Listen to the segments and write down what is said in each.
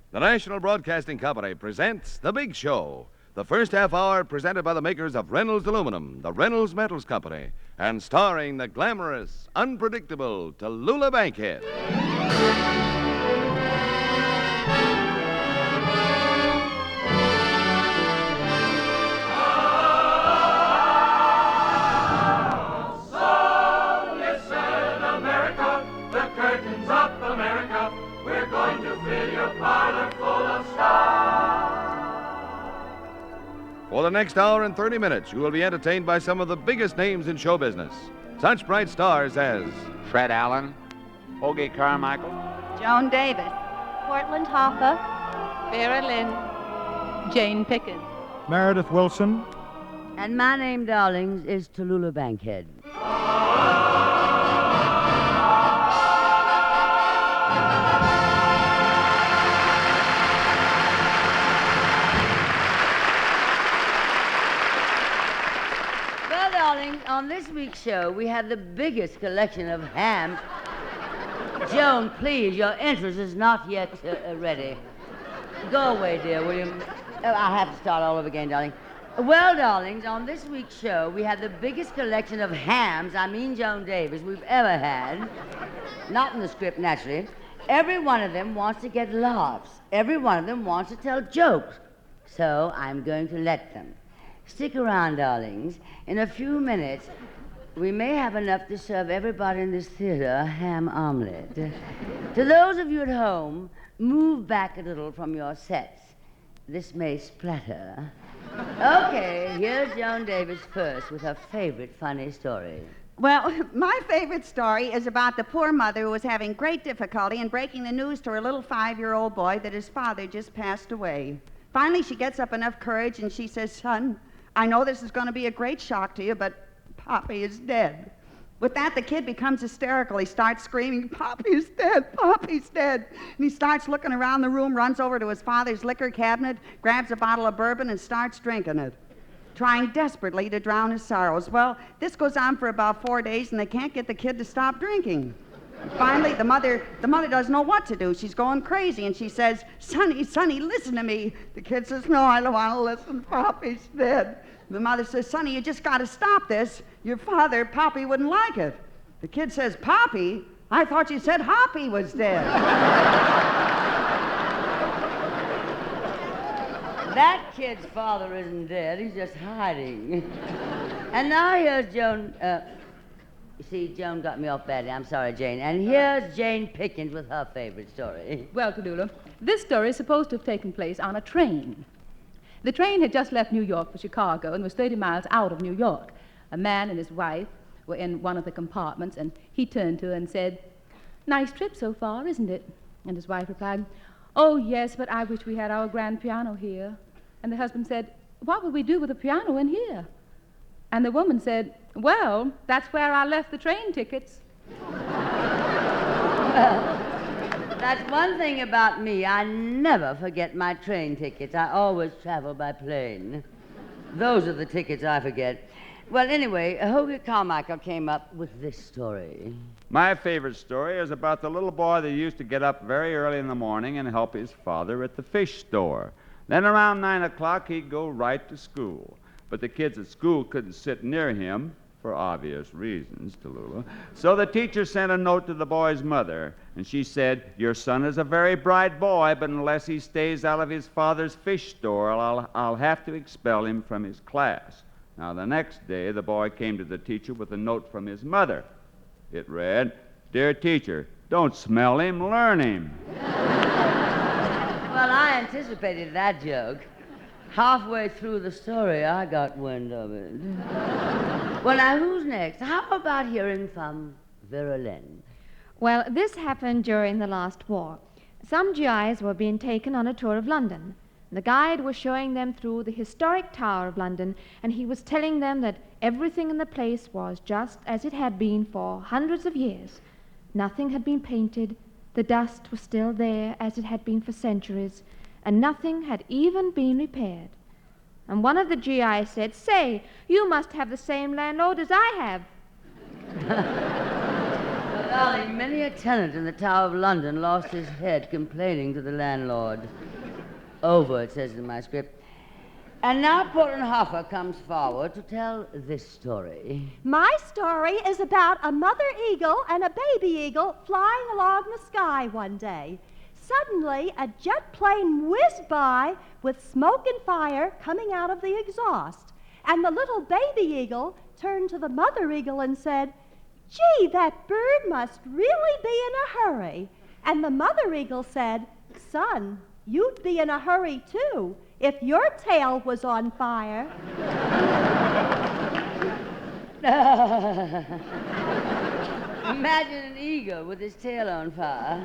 The National Broadcasting Company presents The Big Show. The first half hour presented by the makers of Reynolds Aluminum, the Reynolds Metals Company, and starring the glamorous, unpredictable Tallulah Bankhead. For the next hour and 30 minutes, you will be entertained by some of the biggest names in show business. Such bright stars as Fred Allen, Hoagie Carmichael, Joan Davis, Portland Hoffa, Vera Lynn, Jane Pickens, Meredith Wilson. And my name, darlings, is Tallulah Bankhead. Well, darlings, on this week's show, we have the biggest collection of hams. Joan, please, your entrance is not yet ready. Go away, dear, will you? I have to start all over again, darling. Well, darlings, on this week's show, we have the biggest collection of hams, I mean Joan Davis, we've ever had. Not in the script, naturally. Every one of them wants to get laughs. Every one of them wants to tell jokes. So I'm going to let them. Stick around, darlings. In a few minutes, we may have enough to serve everybody in this theater a ham omelet. To those of you at home, move back a little from your sets. This may splatter. Okay, here's Joan Davis first with her favorite funny story. Well, my favorite story is about the poor mother who was having great difficulty in breaking the news to her little 5-year-old boy that his father just passed away. Finally, she gets up enough courage and she says, "Son, I know this is going to be a great shock to you, but Poppy is dead." With that, the kid becomes hysterical. He starts screaming, "Poppy's dead, Poppy's dead." And he starts looking around the room, runs over to his father's liquor cabinet, grabs a bottle of bourbon, and starts drinking it, trying desperately to drown his sorrows. Well, this goes on for about 4 days, and they can't get the kid to stop drinking. Finally, the mother doesn't know what to do. She's going crazy, and she says, Sonny, listen to me." The kid says, "No, I don't want to listen. Poppy's dead." The mother says, "Sonny, you just got to stop this. Your father, Poppy, wouldn't like it." The kid says, "Poppy? I thought you said Hoppy was dead." That kid's father isn't dead. He's just hiding. And now here's Joan. You see, Joan got me off badly. I'm sorry, Jane. And here's Jane Pickens with her favorite story. Well, Tallulah, this story is supposed to have taken place on a train. The train had just left New York for Chicago and was 30 miles out of New York. A man and his wife were in one of the compartments, and he turned to her and said, "Nice trip so far, isn't it?" And his wife replied, "Oh, yes, but I wish we had our grand piano here." And the husband said, "What would we do with a piano in here?" And the woman said, "Well, that's where I left the train tickets." That's one thing about me. I never forget my train tickets. I always travel by plane. Those are the tickets I forget. Well, anyway, Hoagie Carmichael came up with this story. My favorite story is about the little boy that used to get up very early in the morning and help his father at the fish store. Then around 9 o'clock, he'd go right to school. But the kids at school couldn't sit near him, for obvious reasons, Tallulah. So the teacher sent a note to the boy's mother, and she said, "Your son is a very bright boy, but unless he stays out of his father's fish store, I'll have to expel him from his class." Now, the next day, the boy came to the teacher with a note from his mother. It read, "Dear teacher, don't smell him, learn him." Well, I anticipated that joke. Halfway through the story, I got wind of it. Well, now, who's next? How about hearing from Vera Lynn? Well, this happened during the last war. Some GIs were being taken on a tour of London. The guide was showing them through the historic Tower of London, and he was telling them that everything in the place was just as it had been for hundreds of years. Nothing had been painted, the dust was still there as it had been for centuries, and nothing had even been repaired. And one of the GIs said, "Say, you must have the same landlord as I have." Darling, many a tenant in the Tower of London lost his head complaining to the landlord. Over, it says in my script. And now Portenhofer comes forward to tell this story. My story is about a mother eagle and a baby eagle flying along the sky one day. Suddenly, a jet plane whizzed by with smoke and fire coming out of the exhaust. And the little baby eagle turned to the mother eagle and said, "Gee, that bird must really be in a hurry." And the mother eagle said, "Son, you'd be in a hurry too if your tail was on fire." Imagine an eagle with his tail on fire.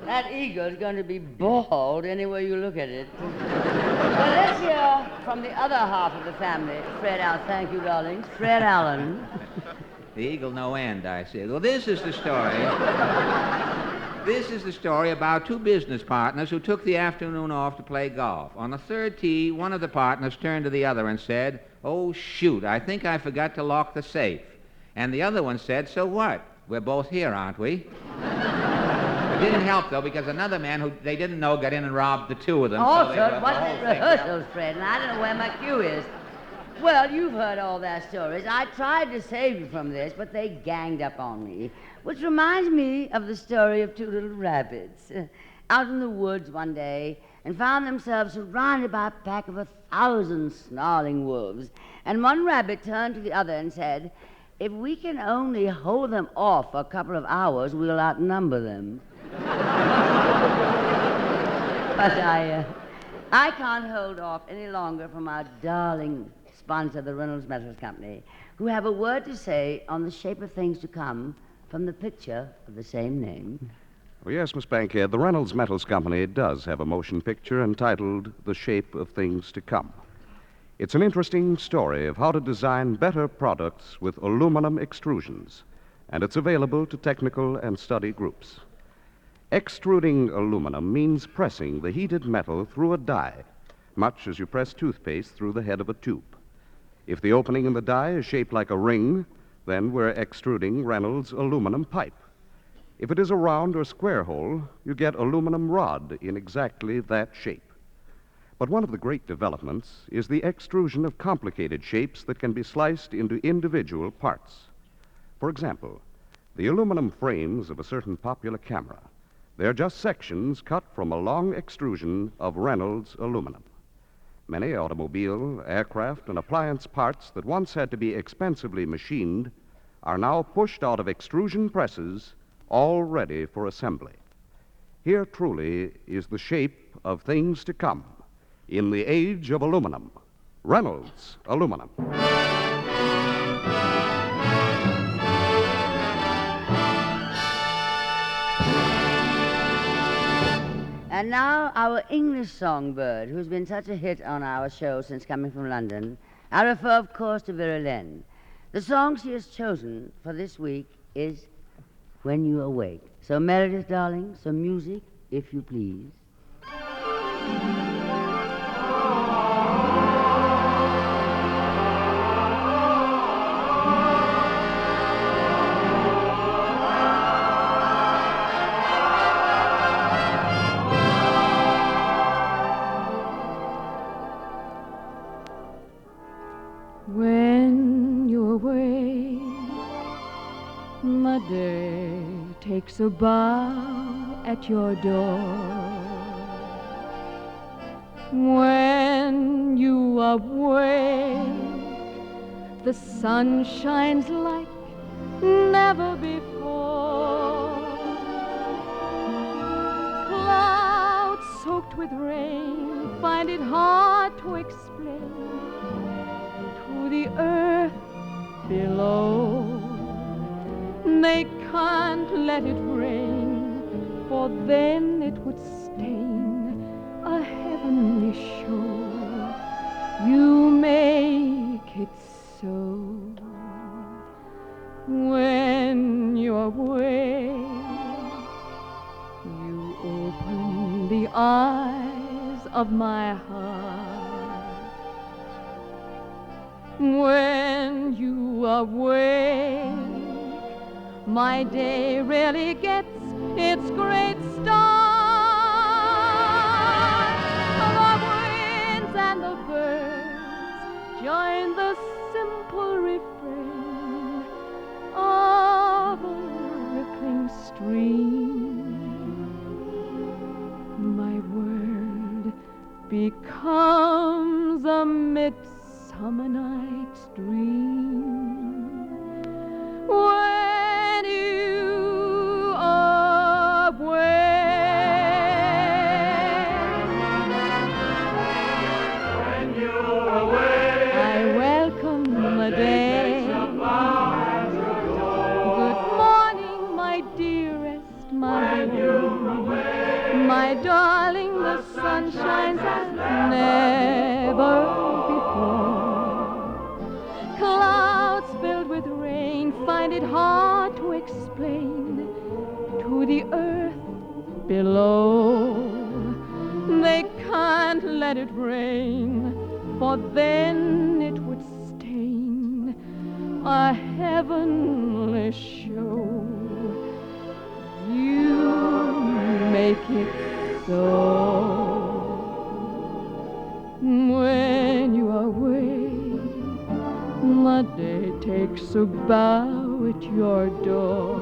That eagle's going to be bald any way you look at it. Well, let's hear from the other half of the family. Fred Allen. Thank you, darlings. Fred Allen. The eagle no end, I said. Well, this is the story. This is the story about two business partners who took the afternoon off to play golf. On the third tee, one of the partners turned to the other and said, "Oh, shoot, I think I forgot to lock the safe." And the other one said, "So what? We're both here, aren't we?" It didn't help, though, because another man who they didn't know got in and robbed the two of them. Also, so it wasn't rehearsals, Fred, and I don't know where my cue is. Well, you've heard all their stories. I tried to save you from this, but they ganged up on me. Which reminds me of the story of two little rabbits out in the woods one day and found themselves surrounded by a pack of 1,000 snarling wolves. And one rabbit turned to the other and said, "If we can only hold them off for a couple of hours, we'll outnumber them." But I can't hold off any longer from our darling sponsor, the Reynolds Metals Company, who have a word to say on the shape of things to come from the picture of the same name. Well, yes, Miss Bankhead, the Reynolds Metals Company does have a motion picture entitled The Shape of Things to Come. It's an interesting story of how to design better products with aluminum extrusions, and it's available to technical and study groups. Extruding aluminum means pressing the heated metal through a die, much as you press toothpaste through the head of a tube. If the opening in the die is shaped like a ring, then we're extruding Reynolds aluminum pipe. If it is a round or square hole, you get aluminum rod in exactly that shape. But one of the great developments is the extrusion of complicated shapes that can be sliced into individual parts. For example, the aluminum frames of a certain popular camera. They're just sections cut from a long extrusion of Reynolds aluminum. Many automobile, aircraft, and appliance parts that once had to be expensively machined are now pushed out of extrusion presses, all ready for assembly. Here truly is the shape of things to come in the age of aluminum. Reynolds aluminum. And now our English songbird, who's been such a hit on our show since coming from London. I refer, of course, to Verlaine. The song she has chosen for this week is When You Awake. So, Meredith, darling, some music, if you please. When you're away, my day takes a bow at your door. When you are awake, the sun shines like never before. Clouds soaked with rain find it hard to explain to the earth below. They can't let it rain, for then it would stain a heavenly shore. You make it so. When you're awake, you open the eyes of my heart. When you awake, my day really gets its great start. The winds and the birds join the simple refrain of a rippling stream. My world becomes a midsummer night's dream when you are away. When you're away, I welcome the day. Good morning, my dearest, my home. My darling, the sun shines as never before. Clouds filled with rain find it hard to explain to the earth below. They can't let it rain, for then it would stain a heavenly show. You make it so. When you are away, the day takes a bow at your door.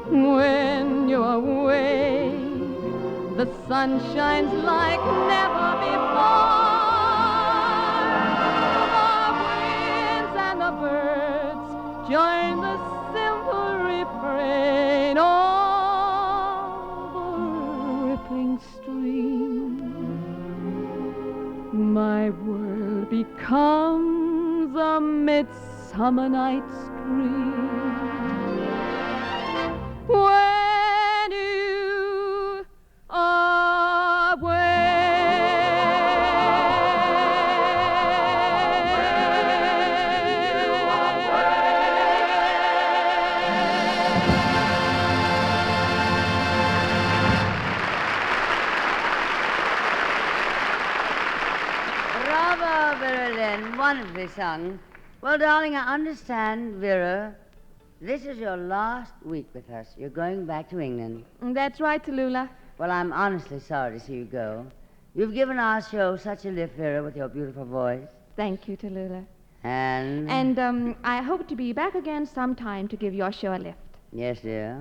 When you're away, the sun shines like never before. The winds and the birds join the simple refrain of a rippling stream. My world becomes a midsummer night's dream when you are Bravo, Vera Lynn. Wonderfully sung. Well, darling, I understand, Vera, this is your last week with us. You're going back to England. That's right, Tallulah. Well, I'm honestly sorry to see you go. You've given our show such a lift, Vera, with your beautiful voice. Thank you, Tallulah. And? And I hope to be back again sometime to give your show a lift. Yes, dear.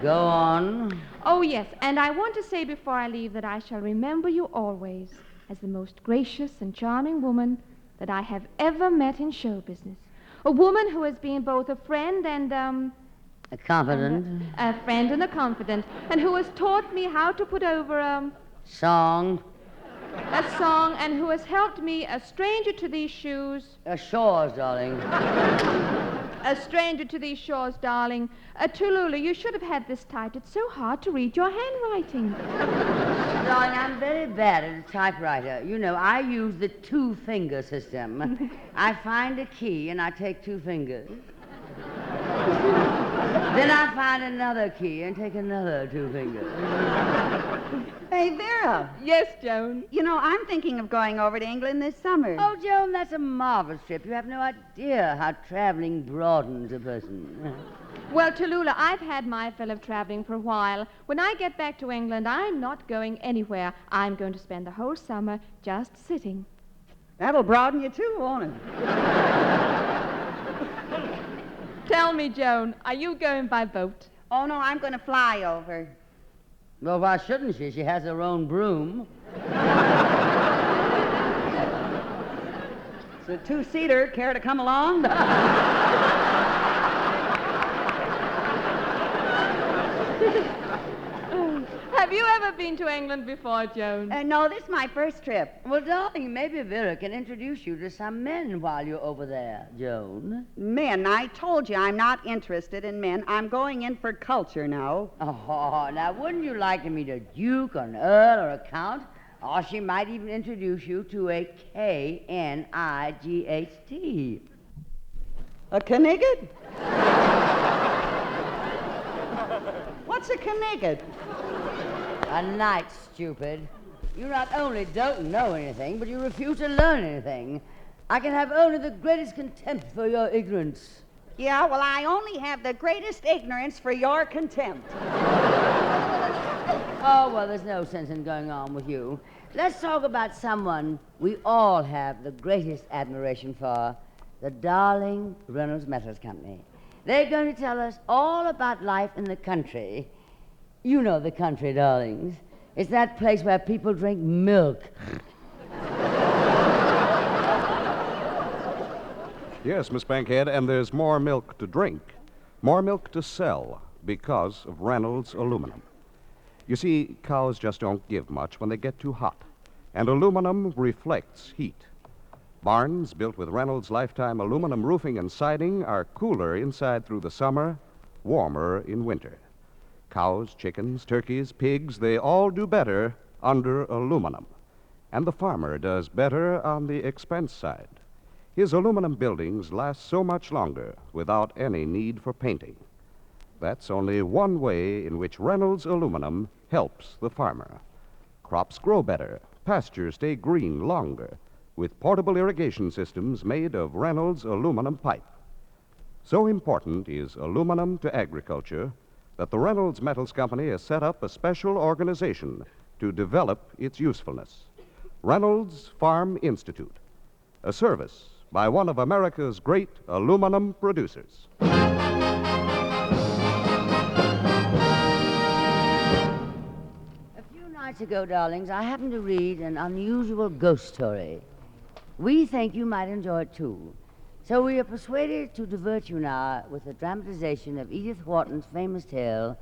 Go on. Oh, yes, and I want to say before I leave that I shall remember you always as the most gracious and charming woman that I have ever met in show business. A woman who has been both a friend and, A confident. a friend and a confidant, and who has taught me how to put over Song. a song, and who has helped me, a stranger to these shoes, Shores, darling. a stranger to these shores, darling. Tallulah, you should have had this typed. It's so hard to read your handwriting. Darling, I'm very bad at a typewriter. You know, I use the two-finger system. I find a key and I take 2 fingers. Then I find another key and take another 2 fingers. Hey, Vera. Yes, Joan. You know, I'm thinking of going over to England this summer. Oh, Joan, that's a marvelous trip. You have no idea how traveling broadens a person. Well, Tallulah, I've had my fill of traveling for a while. When I get back to England, I'm not going anywhere. I'm going to spend the whole summer just sitting. That'll broaden you too, won't it? Tell me, Joan, are you going by boat? Oh, no, I'm going to fly over. Well, why shouldn't she? She has her own broom. It's a 2-seater. Care to come along? Have you ever been to England before, Joan? No, this is my first trip. Well, darling, maybe Vera can introduce you to some men while you're over there, Joan. Men, I told you I'm not interested in men. I'm going in for culture now. Oh, now, wouldn't you like to meet a duke, or an earl, or a count? Or she might even introduce you to a K-N-I-G-H-T. A Knigget? What's a Knigget? A knight, stupid. You not only don't know anything, but you refuse to learn anything. I can have only the greatest contempt for your ignorance. Yeah, well, I only have the greatest ignorance for your contempt. Oh, well, there's no sense in going on with you. Let's talk about someone we all have the greatest admiration for, the darling Reynolds Metals Company. They're going to tell us all about life in the country. You know the country, darlings. It's that place where people drink milk. Yes, Miss Bankhead, and there's more milk to drink, more milk to sell because of Reynolds Aluminum. You see, cows just don't give much when they get too hot, and aluminum reflects heat. Barns built with Reynolds lifetime aluminum roofing and siding are cooler inside through the summer, warmer in winter. Cows, chickens, turkeys, pigs, they all do better under aluminum. And the farmer does better on the expense side. His aluminum buildings last so much longer without any need for painting. That's only one way in which Reynolds Aluminum helps the farmer. Crops grow better, pastures stay green longer, with portable irrigation systems made of Reynolds aluminum pipe. So important is aluminum to agriculture that the Reynolds Metals Company has set up a special organization to develop its usefulness. Reynolds Farm Institute, a service by one of America's great aluminum producers. A few nights ago, darlings, I happened to read an unusual ghost story. We think you might enjoy it, too. So we are persuaded to divert you now with a dramatization of Edith Wharton's famous tale,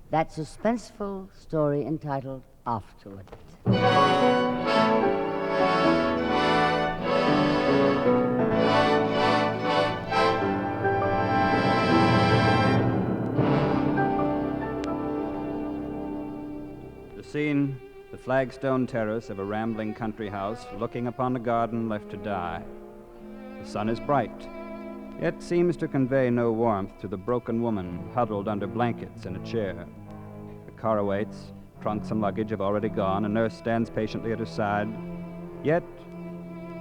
that suspenseful story entitled Afterward. The scene, the flagstone terrace of a rambling country house looking upon a garden left to die. The sun is bright, yet seems to convey no warmth to the broken woman huddled under blankets in a chair. The car awaits, trunks and luggage have already gone, a nurse stands patiently at her side. Yet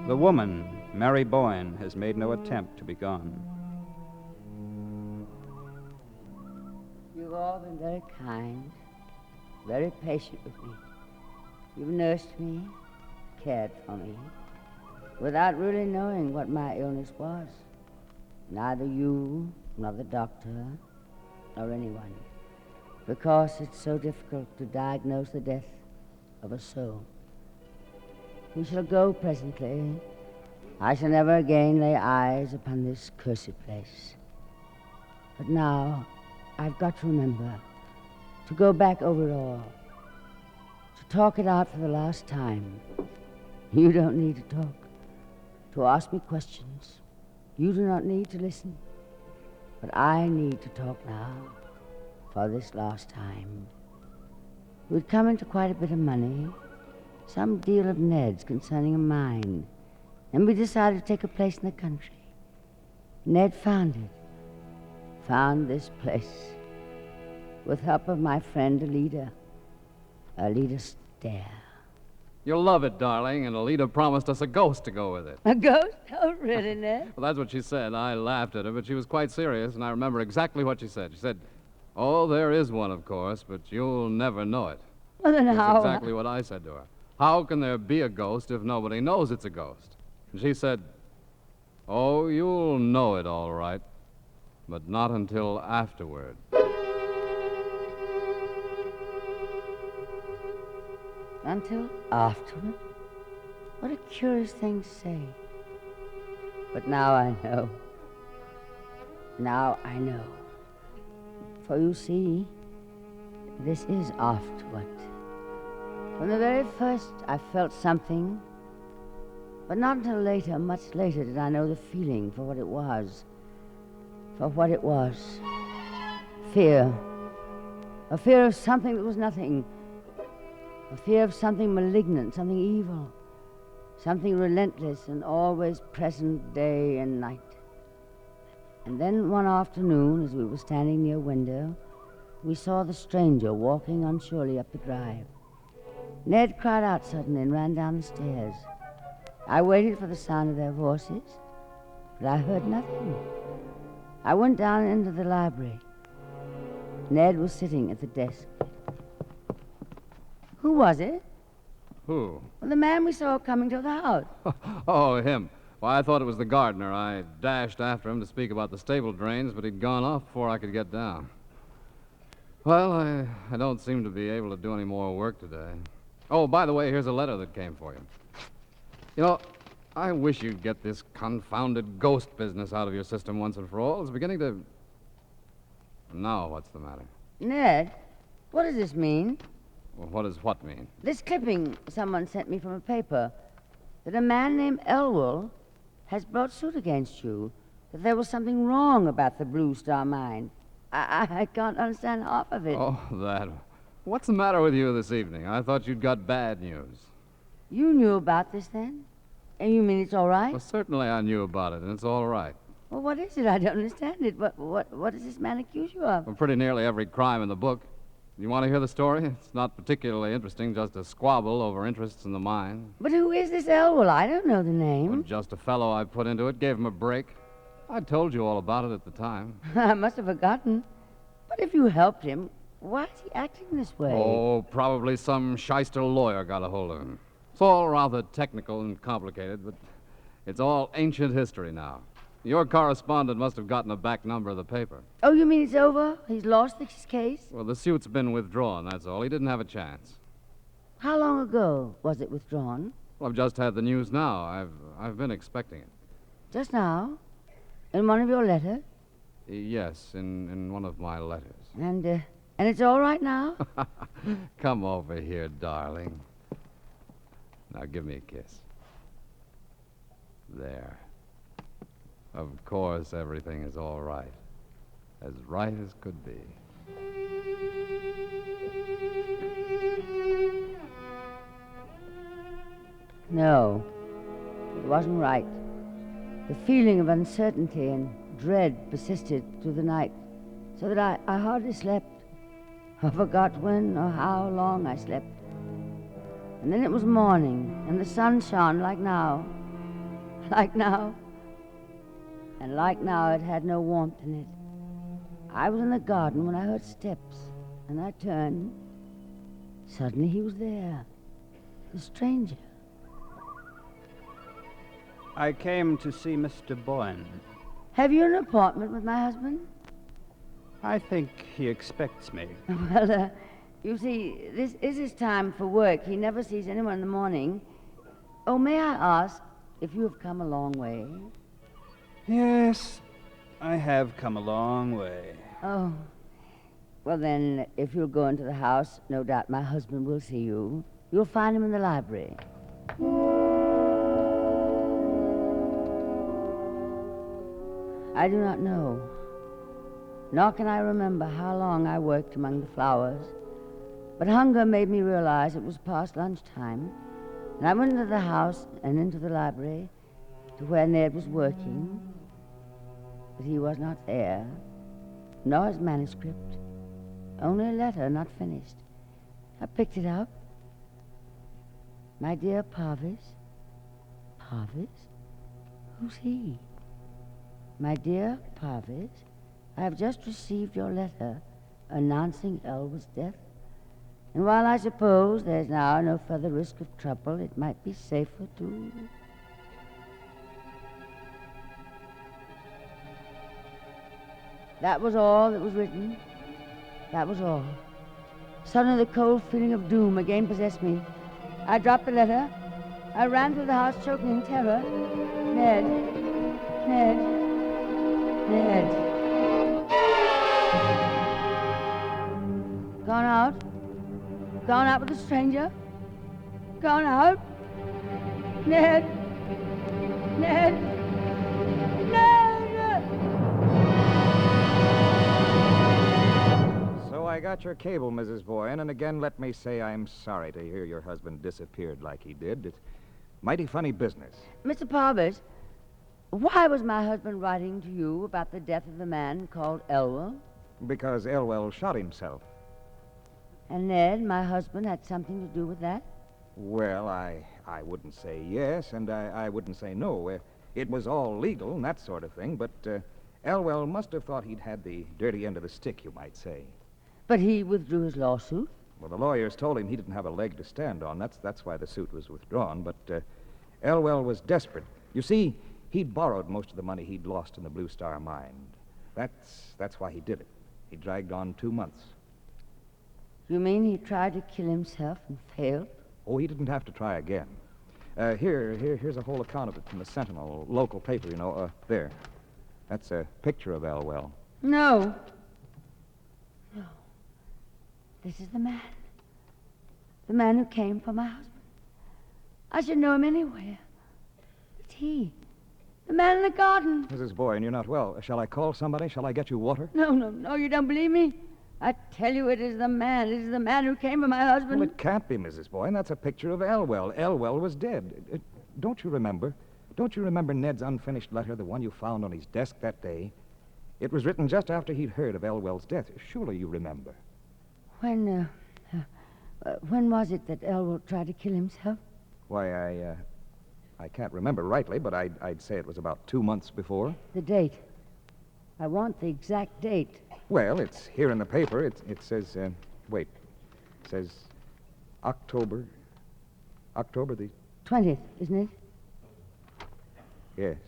the woman, Mary Boyne, has made no attempt to be gone. You've all been very kind, very patient with me. You've nursed me, cared for me, without really knowing what my illness was. Neither you, nor the doctor, nor anyone, because it's so difficult to diagnose the death of a soul. We shall go presently. I shall never again lay eyes upon this cursed place. But now, I've got to remember to go back over it all, to talk it out for the last time. You don't need to talk, to ask me questions. You do not need to listen. But I need to talk now, for this last time. We'd come into quite a bit of money, some deal of Ned's concerning a mine, and we decided to take a place in the country. Ned found this place, with help of my friend Alida Stair. You'll love it, darling, and Alida promised us a ghost to go with it. A ghost? Oh, really, Ned? Well, that's what she said. I laughed at her, but she was quite serious, and I remember exactly what she said. She said, "Oh, there is one, of course, but you'll never know it." Well, then That's how? exactly what I said to her. How can there be a ghost if nobody knows it's a ghost? And she said, "Oh, you'll know it all right, but not until afterward." Until afterward? What a curious thing to say. But now I know. Now I know. For you see, this is afterward. From the very first, I felt something, but not until later, much later, did I know the feeling for what it was. For what it was. Fear. A fear of something that was nothing. A fear of something malignant, something evil, something relentless and always present day and night. And then one afternoon, as we were standing near a window, we saw the stranger walking unsurely up the drive. Ned cried out suddenly and ran down the stairs. I waited for the sound of their voices, but I heard nothing. I went down into the library. Ned was sitting at the desk. Who was it? Who? Well, the man we saw coming to the house. Oh, him. Why, I thought it was the gardener. I dashed after him to speak about the stable drains, but he'd gone off before I could get down. Well, I don't seem to be able to do any more work today. Oh, by the way, here's a letter that came for you. You know, I wish you'd get this confounded ghost business out of your system once and for all. It's beginning to... Now, what's the matter? Ned, what does this mean? Well, what does what mean? This clipping someone sent me from a paper, that a man named Elwell has brought suit against you, that there was something wrong about the Blue Star mine. I can't understand half of it. Oh, that. What's the matter with you this evening? I thought you'd got bad news. You knew about this then? And you mean it's all right? Well, certainly I knew about it, and it's all right. Well, what is it? I don't understand it. What does this man accuse you of? Well, pretty nearly every crime in the book. You want to hear the story? It's not particularly interesting, just a squabble over interests in the mine. But who is this Elwell? I don't know the name. Well, just a fellow I put into it, gave him a break. I told you all about it at the time. I must have forgotten. But if you helped him, why is he acting this way? Oh, probably some shyster lawyer got a hold of him. It's all rather technical and complicated, but it's all ancient history now. Your correspondent must have gotten a back number of the paper. Oh, you mean it's over? He's lost his case? Well, the suit's been withdrawn, that's all. He didn't have a chance. How long ago was it withdrawn? Well, I've just had the news now. I've been expecting it. Just now? In one of your letters? Yes, in one of my letters. And it's all right now? Come over here, darling. Now give me a kiss. There. Of course, everything is all right. As right as could be. No, it wasn't right. The feeling of uncertainty and dread persisted through the night, so that I hardly slept. I forgot when or how long I slept. And then it was morning, and the sun shone like now. Like now. And like now, it had no warmth in it. I was in the garden when I heard steps, and I turned. Suddenly he was there, the stranger. I came to see Mr. Boyne. Have you an appointment with my husband? I think he expects me. Well, you see, this is his time for work. He never sees anyone in the morning. Oh, may I ask if you have come a long way? Yes, I have come a long way. Oh. Well, then, if you'll go into the house, no doubt my husband will see you. You'll find him in the library. I do not know, nor can I remember how long I worked among the flowers, but hunger made me realize it was past lunchtime, and I went into the house and into the library to where Ned was working, but he was not there, nor his manuscript, only a letter not finished. I picked it up. My dear Parvis. Parvis? Who's he? My dear Parvis, I have just received your letter announcing Elwood's death. And while I suppose there's now no further risk of trouble, it might be safer to... That was all that was written. That was all. Suddenly the cold feeling of doom again possessed me. I dropped the letter. I ran through the house choking in terror. Ned. Gone out? Gone out with a stranger? Gone out? Ned! So I got your cable, Mrs. Boyne, and again let me say I'm sorry to hear your husband disappeared like he did. It's mighty funny business. Mr. Parvis, why was my husband writing to you about the death of the man called Elwell? Because Elwell shot himself. And Ned, my husband, had something to do with that? Well, I wouldn't say yes, and I wouldn't say no. It was all legal and that sort of thing, but Elwell must have thought he'd had the dirty end of the stick, you might say. But he withdrew his lawsuit. Well, the lawyers told him he didn't have a leg to stand on. That's why the suit was withdrawn. But Elwell was desperate. You see, he'd borrowed most of the money he'd lost in the Blue Star mine. That's why he did it. He dragged on 2 months. You mean he tried to kill himself and failed? Oh, he didn't have to try again. Here's a whole account of it from the Sentinel, local paper, you know. There. That's a picture of Elwell. No. No. This is the man. The man who came for my husband. I should know him anywhere. It's he. The man in the garden. Mrs. Boyne, you're not well. Shall I call somebody? Shall I get you water? No, you don't believe me? I tell you, it is the man. It is the man who came for my husband. Well, it can't be, Mrs. Boyne. That's a picture of Elwell. Elwell was dead. Don't you remember? Don't you remember Ned's unfinished letter, the one you found on his desk that day? It was written just after he'd heard of Elwell's death. Surely you remember. When was it that Elwell tried to kill himself? Why, I can't remember rightly, but I'd say it was about 2 months before. The date. I want the exact date. Well, it's here in the paper. It says, wait. It says October the... 20th, isn't it? Yes,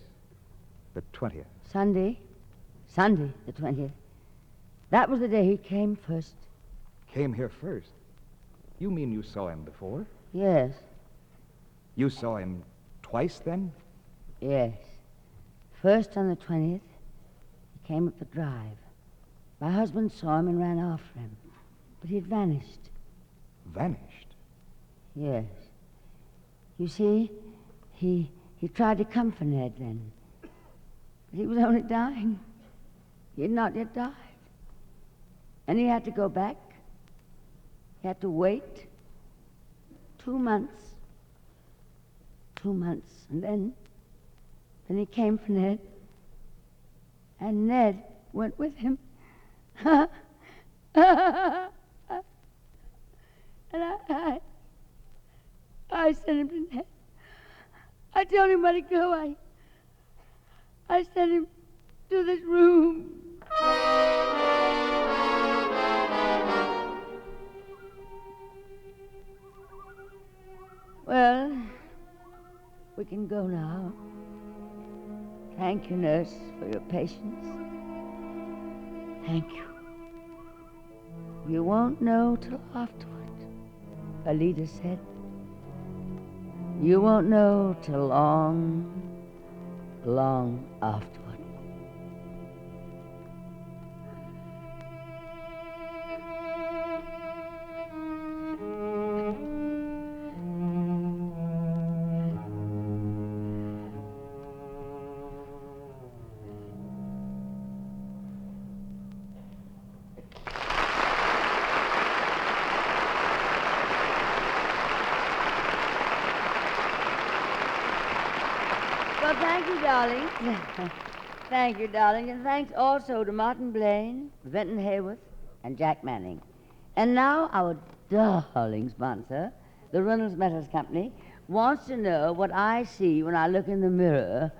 the 20th. Sunday, the 20th. That was the day he came first. Came here first? You mean you saw him before? Yes. You saw him twice, then? Yes. First on the 20th, he came up the drive. My husband saw him and ran after him, but he'd vanished. Vanished? Yes. You see, he tried to come for Ned then, but he was only dying. He had not yet died. And he had to go back. He had to wait 2 months. 2 months. And then he came for Ned. And Ned went with him. And I sent him to Ned. I told him where to go. I sent him to this room. Well, we can go now. Thank you, nurse, for your patience. Thank you. You won't know till afterward, Alida said. You won't know till long, long afterward. Well, thank you, darling. Thank you, darling. And thanks also to Martin Blaine, Benton Hayworth, and Jack Manning. And now our darling sponsor, the Reynolds Metals Company, wants to know what I see when I look in the mirror,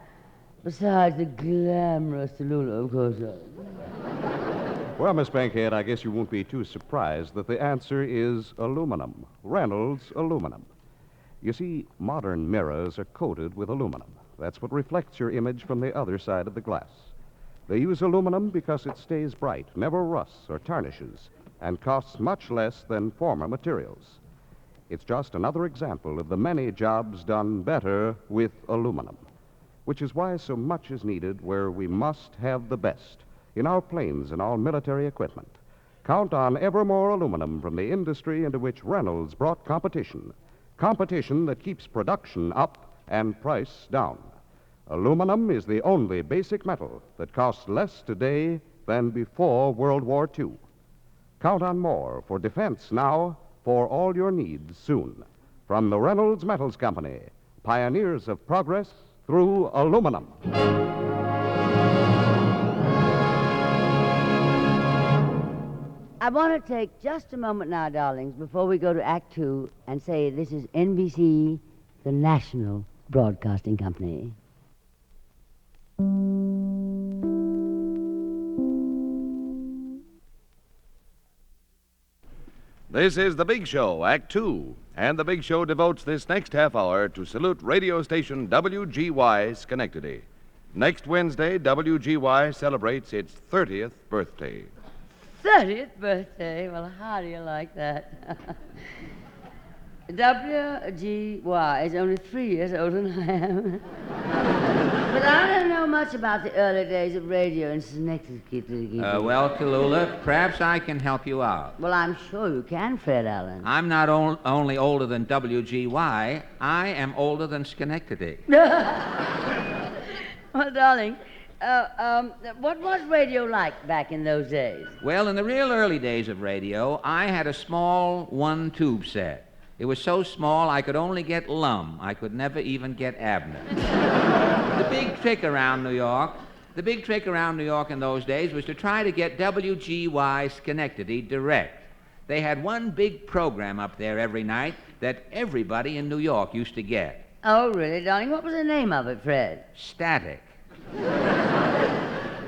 besides the glamorous Tallulah, of course. Well, Miss Bankhead, I guess you won't be too surprised that the answer is aluminum. Reynolds aluminum. You see, modern mirrors are coated with aluminum. That's what reflects your image from the other side of the glass. They use aluminum because it stays bright, never rusts or tarnishes, and costs much less than former materials. It's just another example of the many jobs done better with aluminum, which is why so much is needed where we must have the best in our planes and all military equipment. Count on ever more aluminum from the industry into which Reynolds brought competition. Competition that keeps production up and price down. Aluminum is the only basic metal that costs less today than before World War II. Count on more for defense now, for all your needs soon. From the Reynolds Metals Company, pioneers of progress through aluminum. I want to take just a moment now, darlings, before we go to Act Two, and say this is NBC, the National Broadcasting Company. This is The Big Show, Act Two, and The Big Show devotes this next half hour to salute radio station WGY Schenectady. Next Wednesday, WGY celebrates its 30th birthday. 30th birthday? Well, how do you like that? WGY is only 3 years older than I am. But I don't know much about the early days of radio in Schenectady. Well, Tallulah, perhaps I can help you out. Well, I'm sure you can, Fred Allen. I'm not only older than WGY, I am older than Schenectady. Well, darling, what was radio like back in those days? Well, in the real early days of radio, I had a small one-tube set. It was so small I could only get Lum. I could never even get Abner. The big trick around New York in those days was to try to get WGY Schenectady direct. They had one big program up there every night that everybody in New York used to get. Oh, really, darling? What was the name of it, Fred? Static.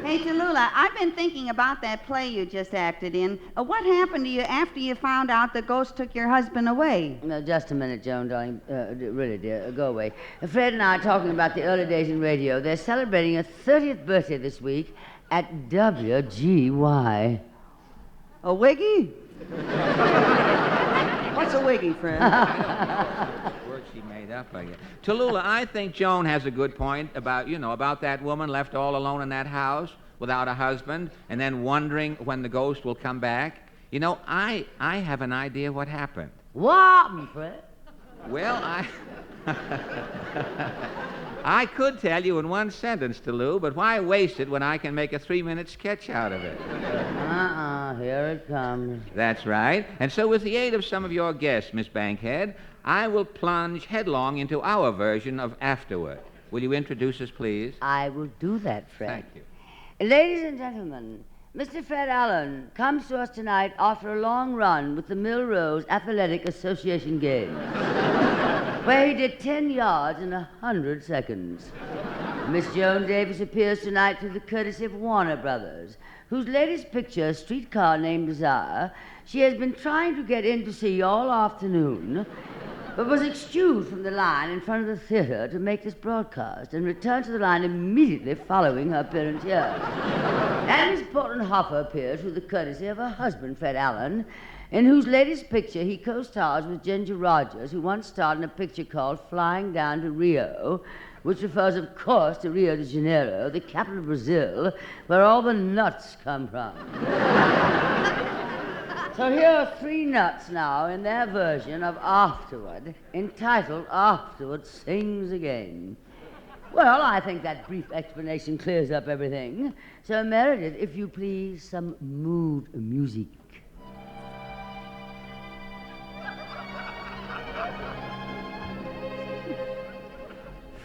Hey, Tallulah, I've been thinking about that play you just acted in. What happened to you after you found out the ghost took your husband away? Just a minute, Joan, darling. Really, dear, go away. Fred and I are talking about the early days in radio. They're celebrating a 30th birthday this week at WGY. A wiggy? What's a wiggy, Fred? Word she made up, I guess. Tallulah, I think Joan has a good point about that woman left all alone in that house without a husband and then wondering when the ghost will come back. I have an idea what happened. What happened, Fred? Well, I could tell you in one sentence, Tallulah, but why waste it when I can make a 3-minute sketch out of it? Here it comes. That's right. And so with the aid of some of your guests, Miss Bankhead, I will plunge headlong into our version of Afterward. Will you introduce us, please? I will do that, Fred. Thank you. Ladies and gentlemen, Mr. Fred Allen comes to us tonight after a long run with the Milrose Athletic Association game, where he did 10 yards in 100 seconds. Miss Joan Davis appears tonight through the courtesy of Warner Brothers, whose latest picture, Streetcar Named Desire, she has been trying to get in to see all afternoon, but was excused from the line in front of the theater to make this broadcast and returned to the line immediately following her appearance here. And Miss Portland Hopper appears through the courtesy of her husband, Fred Allen, in whose latest picture he co-stars with Ginger Rogers, who once starred in a picture called Flying Down to Rio, which refers, of course, to Rio de Janeiro, the capital of Brazil, where all the nuts come from. So here are 3 nuts now in their version of Afterward, entitled Afterward Sings Again. Well, I think that brief explanation clears up everything. So, Meredith, if you please, some mood music.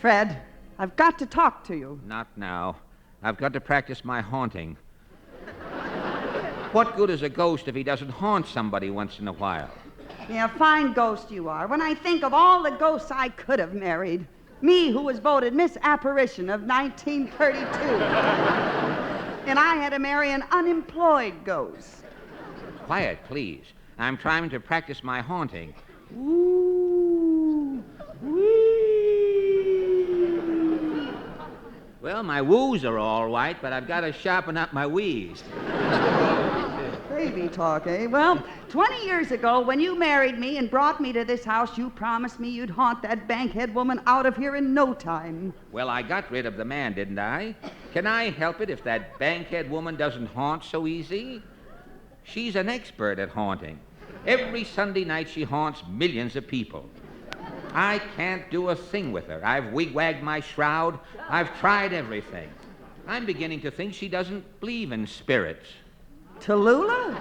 Fred, I've got to talk to you. Not now. I've got to practice my haunting. What good is a ghost if he doesn't haunt somebody once in a while? Yeah, fine ghost you are. When I think of all the ghosts I could have married, me who was voted Miss Apparition of 1932, and I had to marry an unemployed ghost. Quiet, please. I'm trying to practice my haunting. Ooh, wee. Well, my woos are all right, but I've got to sharpen up my wees. Baby talk, eh? Well, 20 years ago, when you married me and brought me to this house, you promised me you'd haunt that Bankhead woman out of here in no time. Well, I got rid of the man, didn't I? Can I help it if that Bankhead woman doesn't haunt so easy? She's an expert at haunting. Every Sunday night she haunts millions of people. I can't do a thing with her. I've wigwagged my shroud. I've tried everything. I'm beginning to think she doesn't believe in spirits. Tallulah?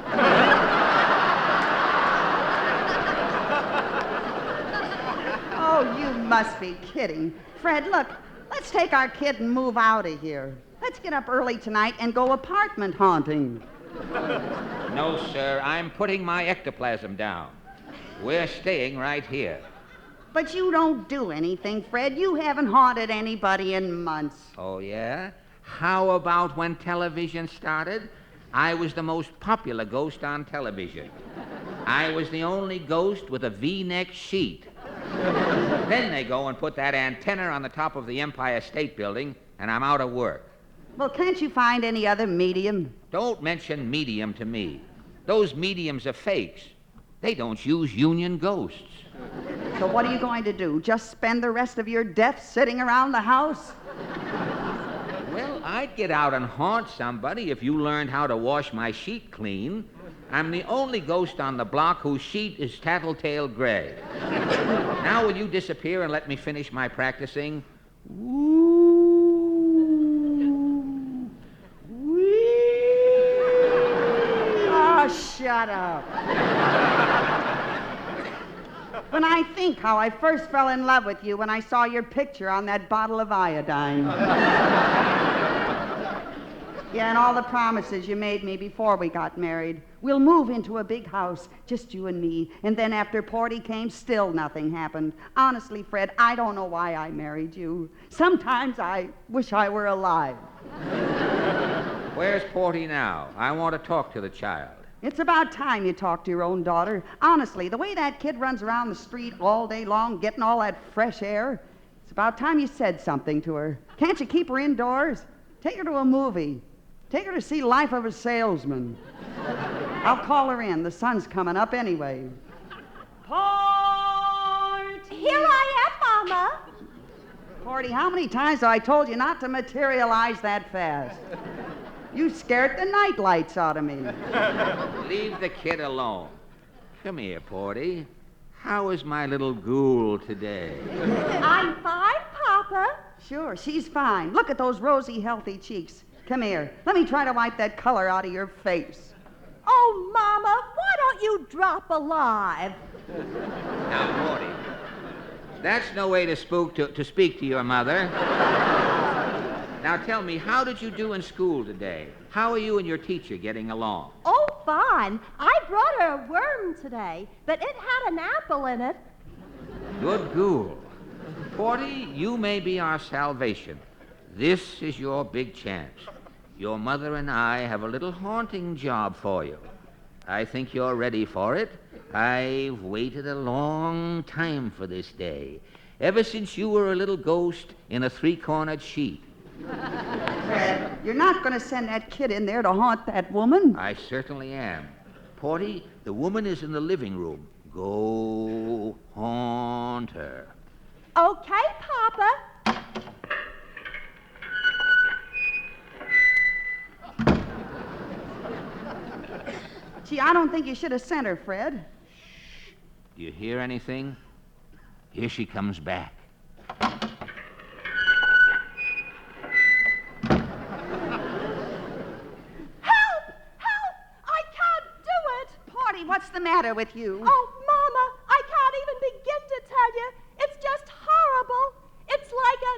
Oh, you must be kidding. Fred, look, let's take our kid and move out of here. Let's get up early tonight and go apartment haunting. No, sir, I'm putting my ectoplasm down. We're staying right here. But you don't do anything, Fred. You haven't haunted anybody in months. Oh, yeah? How about when television started? I was the most popular ghost on television. I was the only ghost with a V-neck sheet. Then they go and put that antenna on the top of the Empire State Building, and I'm out of work. Well, can't you find any other medium? Don't mention medium to me. Those mediums are fakes. They don't use union ghosts. So what are you going to do? Just spend the rest of your death sitting around the house? Well, I'd get out and haunt somebody if you learned how to wash my sheet clean. I'm the only ghost on the block whose sheet is tattletale gray. Now will you disappear and let me finish my practicing? Oh, shut up. When I think how I first fell in love with you when I saw your picture on that bottle of iodine. Yeah, and all the promises you made me before we got married. We'll move into a big house, just you and me. And then after Porty came, still nothing happened. Honestly, Fred, I don't know why I married you. Sometimes I wish I were alive. Where's Porty now? I want to talk to the child. It's about time you talked to your own daughter. Honestly, the way that kid runs around the street all day long, getting all that fresh air, it's about time you said something to her. Can't you keep her indoors? Take her to a movie. Take her to see Life of a Salesman. I'll call her in. The sun's coming up anyway. Porty! Here I am, Mama. Porty, how many times have I told you not to materialize that fast? You scared the night lights out of me. Leave the kid alone. Come here, Porty. How is my little ghoul today? I'm fine, Papa. Sure, she's fine. Look at those rosy, healthy cheeks. Come here. Let me try to wipe that color out of your face. Oh, Mama, why don't you drop alive? Now, Porty, that's no way to speak to your mother. Now, tell me, how did you do in school today? How are you and your teacher getting along? Oh, fine. I brought her a worm today, but it had an apple in it. Good ghoul. Porty, you may be our salvation. This is your big chance. Your mother and I have a little haunting job for you. I think you're ready for it. I've waited a long time for this day, ever since you were a little ghost in a three-cornered sheet. Fred, you're not going to send that kid in there to haunt that woman? I certainly am. Porty, the woman is in the living room. Go haunt her. Okay, Papa. Gee, I don't think you should have sent her, Fred. Do you hear anything? Here she comes back. What's the matter with you? Oh, Mama, I can't even begin to tell you. It's just horrible. It's like a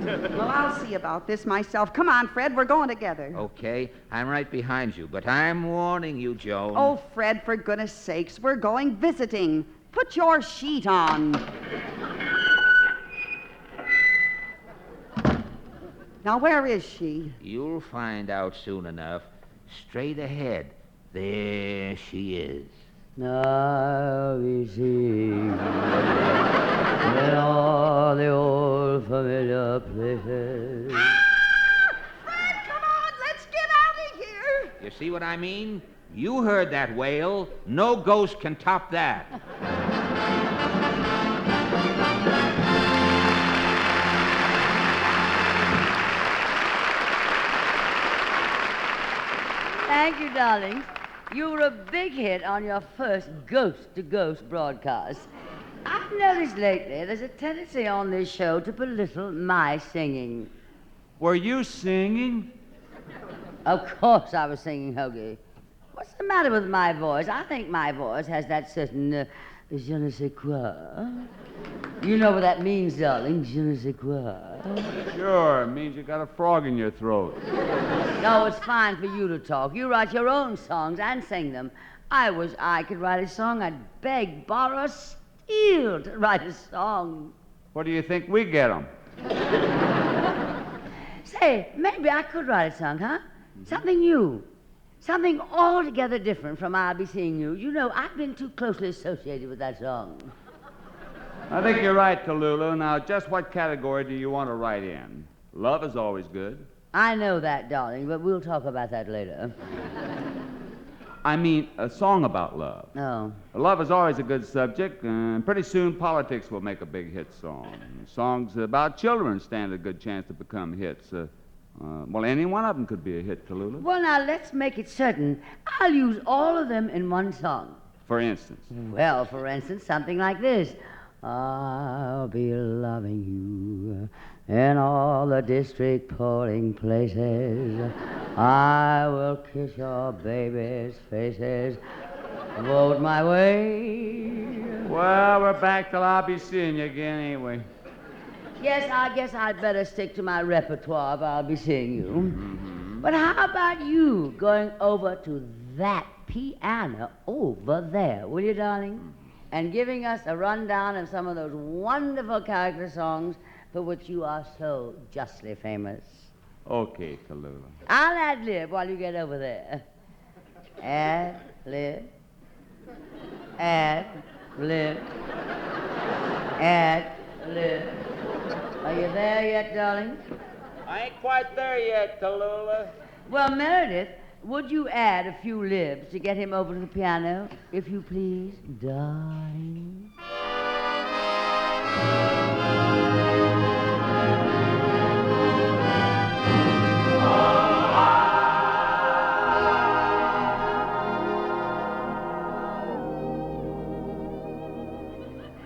daymare. Well, I'll see about this myself. Come on, Fred, we're going together. Okay, I'm right behind you, but I'm warning you, Joan. Oh, Fred, for goodness sakes, we're going visiting. Put your sheet on. Now, where is she? You'll find out soon enough. Straight ahead. There she is. Now we sing in all the old familiar places. Fred, come on, let's get out of here. You see what I mean? You heard that wail. No ghost can top that. Thank you, darlings. You were a big hit on your first ghost-to-ghost broadcast. I've noticed lately there's a tendency on this show to belittle my singing. Were you singing? Of course I was singing, Hoagie. What's the matter with my voice? I think my voice has that certain je ne sais quoi. You know what that means, darling, je ne sais quoi. Sure, it means you got a frog in your throat. No, it's fine for you to talk. You write your own songs and sing them. I wish I could write a song. I'd beg, borrow, steal to write a song. What do you think we get them? Say, maybe I could write a song, huh? Something new. Something altogether different from I'll Be Seeing You. You know, I've been too closely associated with that song. I think you're right, Tallulah. Now, just what category do you want to write in? Love is always good. I know that, darling, but we'll talk about that later. I mean, a song about love. Oh. Love is always a good subject, and pretty soon politics will make a big hit song. Songs about children stand a good chance to become hits. Well, any one of them could be a hit, Tallulah. Well, now, let's make it certain. I'll use all of them in one song. For instance? Well, for instance, something like this. I'll be loving you in all the district polling places. I will kiss your babies' faces. Vote my way. Well, we're back till I'll be seeing you again, ain't we? Yes, I guess I'd better stick to my repertoire if I'll be seeing you. But how about you going over to that piano over there, will you, darling? And giving us a rundown of some of those wonderful character songs for which you are so justly famous. Okay, Tallulah. I'll ad-lib while you get over there. Ad-lib. Ad-lib. Ad-lib. Are you there yet, darling? I ain't quite there yet, Tallulah. Well, Meredith, would you add a few libs to get him over to the piano, if you please, darling?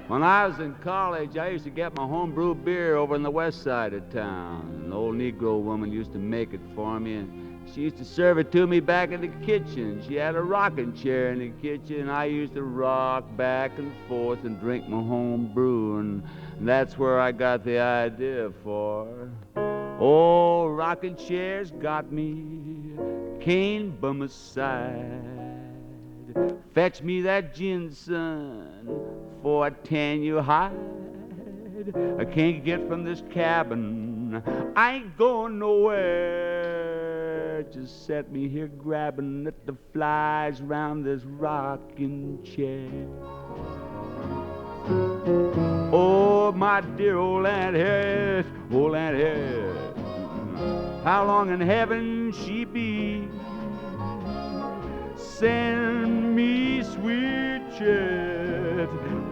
When I was in college, I used to get my homebrew beer over on the west side of town. An old Negro woman used to make it for me, and she used to serve it to me back in the kitchen. She had a rocking chair in the kitchen, and I used to rock back and forth and drink my homebrew, and that's where I got the idea for. Oh, rocking chairs got me, cane by my side. Fetch me that gin, son, for a tan you hide. I can't get from this cabin, I ain't going nowhere. Just set me here grabbing at the flies round this rocking chair. Oh, my dear old Aunt Harriet, old Aunt Harriet, how long in heaven she be? Send me sweet chat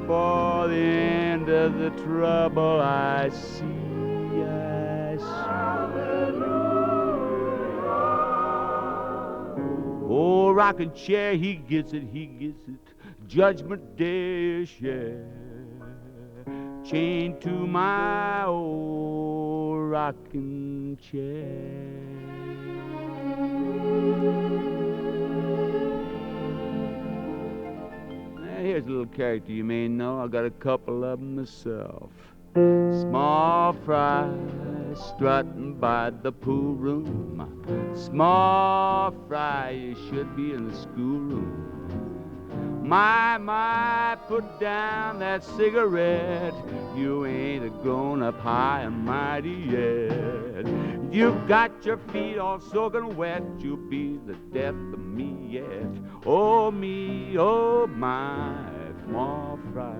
for the end of the trouble I see. Oh, rocking chair, he gets it, he gets it. Judgment Day, yeah. Chained to my old rocking chair. Here's a little character you may know. I got a couple of them myself. Small fry strutting by the pool room. Small fry, you should be in the schoolroom. My, put down that cigarette. You ain't a grown-up high and mighty yet. You've got your feet all soaking wet. You'll be the death of me yet. Oh, me, oh, my small fry.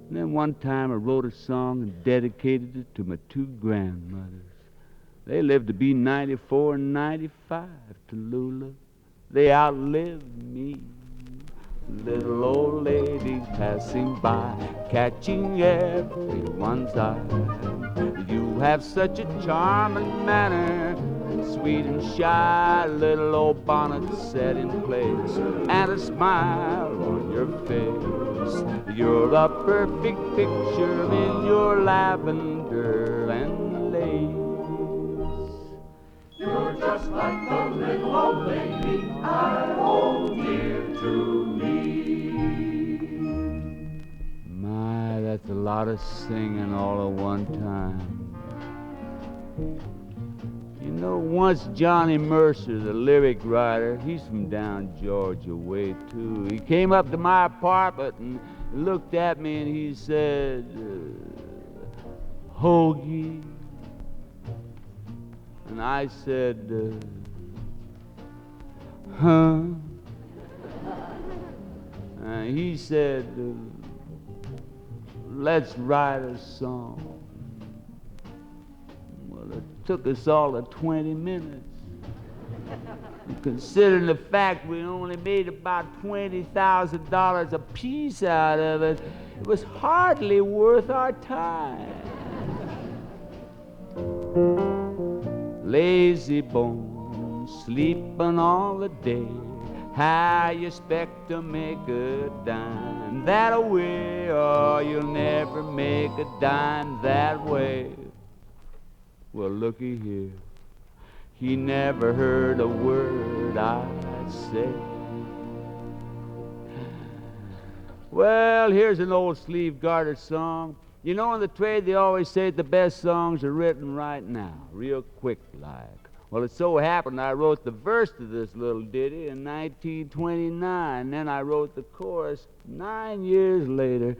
And then one time I wrote a song and dedicated it to my two grandmothers. They lived to be 94 and 95, Tallulah. They outlived me. Little old ladies passing by, catching everyone's eye. You have such a charming manner, sweet and shy, little old bonnet set in place, and a smile on your face. You're a perfect picture in your lavender and lace. You're just like the little old lady I hold dear to me. My, that's a lot of singing all at one time. You know, once Johnny Mercer, the lyric writer, he's from down Georgia way too. He came up to my apartment and looked at me and he said, Hoagie, And I said, huh? And he said, let's write a song. Well, it took us all of 20 minutes. Considering the fact we only made about $20,000 a piece out of it, it was hardly worth our time. Lazy bones, sleeping all the day. How you expect to make a dime that way? Oh, you'll never make a dime that way. Well, looky here. He never heard a word I said. Well, here's an old sleeve garter song. You know, in the trade, they always say the best songs are written right now, real quick like. Well, it so happened I wrote the verse to this little ditty in 1929. Then I wrote the chorus 9 years later.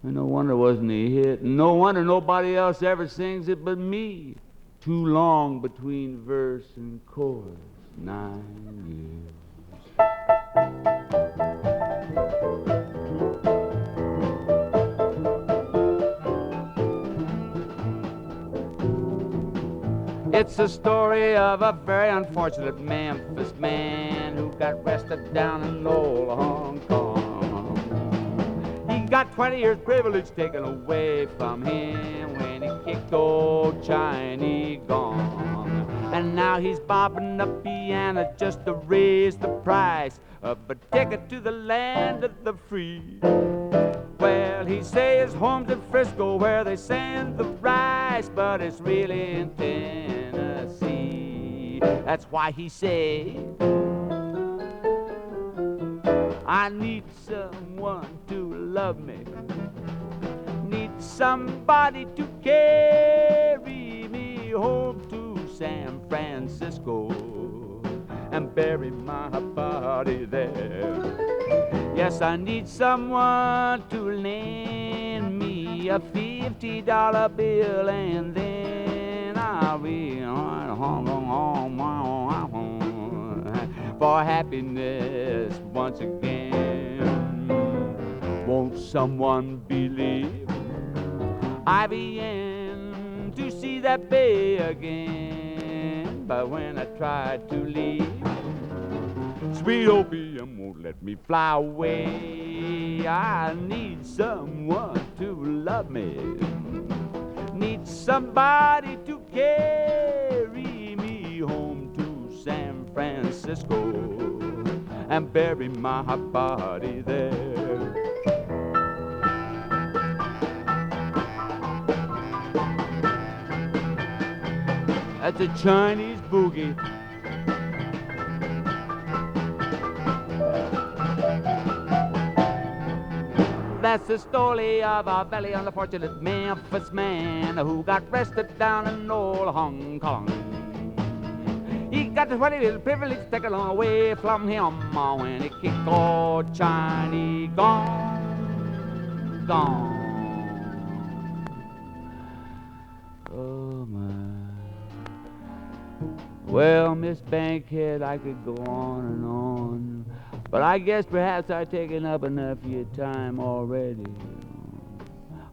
And no wonder it wasn't a hit. And no wonder nobody else ever sings it but me. Too long between verse and chorus, 9 years. It's the story of a very unfortunate Memphis man who got arrested down in old Hong Kong. He got 20 years privilege taken away from him when he kicked old Chinese gong. And now he's bobbing the piano just to raise the price of a ticket to the land of the free. Well, he says home's in Frisco where they send the rice, but it's really in Tennessee. That's why he said, I need someone to love me, need somebody to carry me home to San Francisco and bury my body there. Yes, I need someone to lend me a $50 bill, and then I'll be home for happiness once again. Won't someone believe I begin to see that bay again? But when I tried to leave, sweet opium won't let me fly away. I need someone to love me, need somebody to carry me home to San Francisco and bury my body there. That's a Chinese boogie. That's the story of a very unfortunate Memphis man who got arrested down in old Hong Kong. He got the 20 little privilege taken away from him when he kicked old Chinese gone, gone. Oh, my. Well, Miss Bankhead, I could go on and on, but I guess perhaps I've taken up enough of your time already.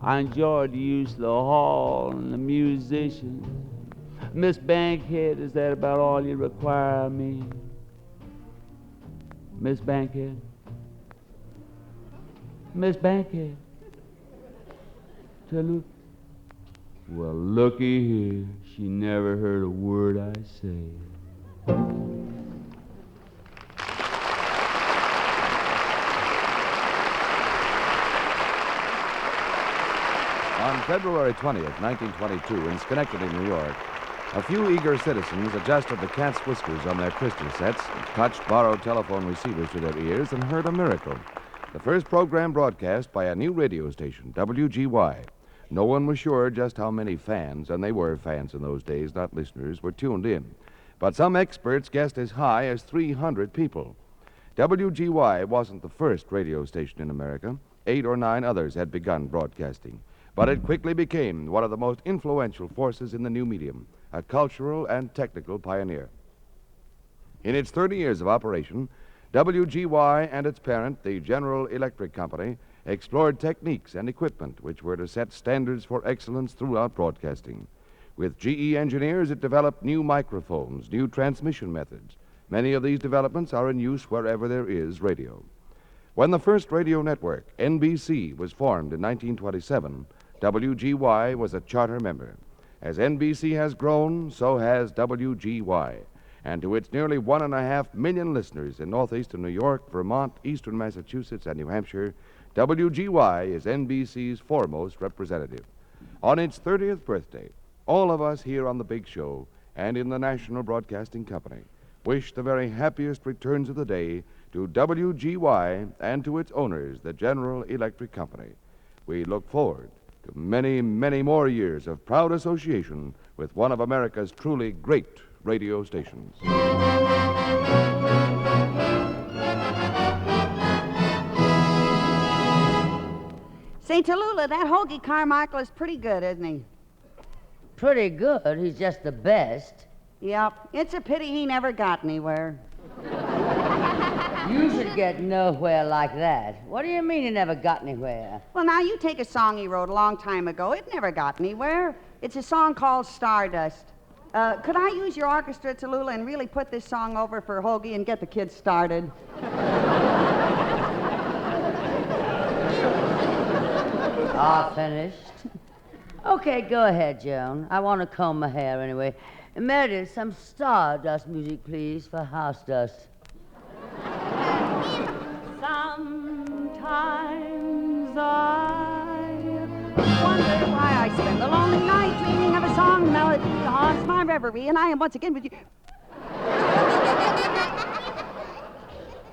I enjoyed the use of the hall and the musicians. Miss Bankhead, is that about all you require of me? Miss Bankhead? Miss Bankhead? Salute. Well, looky here. She never heard a word I say. On February 20th, 1922, in Schenectady, New York, a few eager citizens adjusted the cat's whiskers on their crystal sets, touched borrowed telephone receivers to their ears, and heard a miracle. The first program broadcast by a new radio station, WGY. No one was sure just how many fans, and they were fans in those days, not listeners, were tuned in. But some experts guessed as high as 300 people. WGY wasn't the first radio station in America. 8 or 9 others had begun broadcasting. But it quickly became one of the most influential forces in the new medium. a cultural and technical pioneer. In its 30 years of operation, WGY and its parent, the General Electric Company, explored techniques and equipment which were to set standards for excellence throughout broadcasting. With GE engineers, it developed new microphones, new transmission methods. Many of these developments are in use wherever there is radio. When the first radio network, NBC, was formed in 1927, WGY was a charter member. As NBC has grown, so has WGY. And to its nearly 1.5 million listeners in northeastern New York, Vermont, eastern Massachusetts, and New Hampshire, WGY is NBC's foremost representative. On its 30th birthday, all of us here on The Big Show and in the National Broadcasting Company wish the very happiest returns of the day to WGY and to its owners, the General Electric Company. We look forward to many, many more years of proud association with one of America's truly great radio stations. Say, Tallulah, that Hoagie Carmichael is pretty good, isn't he? Pretty good. He's just the best. Yep. It's a pity he never got anywhere. You should get nowhere like that. What do you mean he never got anywhere? Well, now, you take a song he wrote a long time ago. It never got anywhere. It's a song called Stardust. Could I use your orchestra, Tallulah, and really put this song over for Hoagie and get the kids started? All finished? Okay, go ahead, Joan. I want to comb my hair anyway. Meredith, some Stardust music, please, for House Dust. Sometimes I wonder why I spend the lonely night dreaming of a song melody haunts my reverie, and I am once again with you.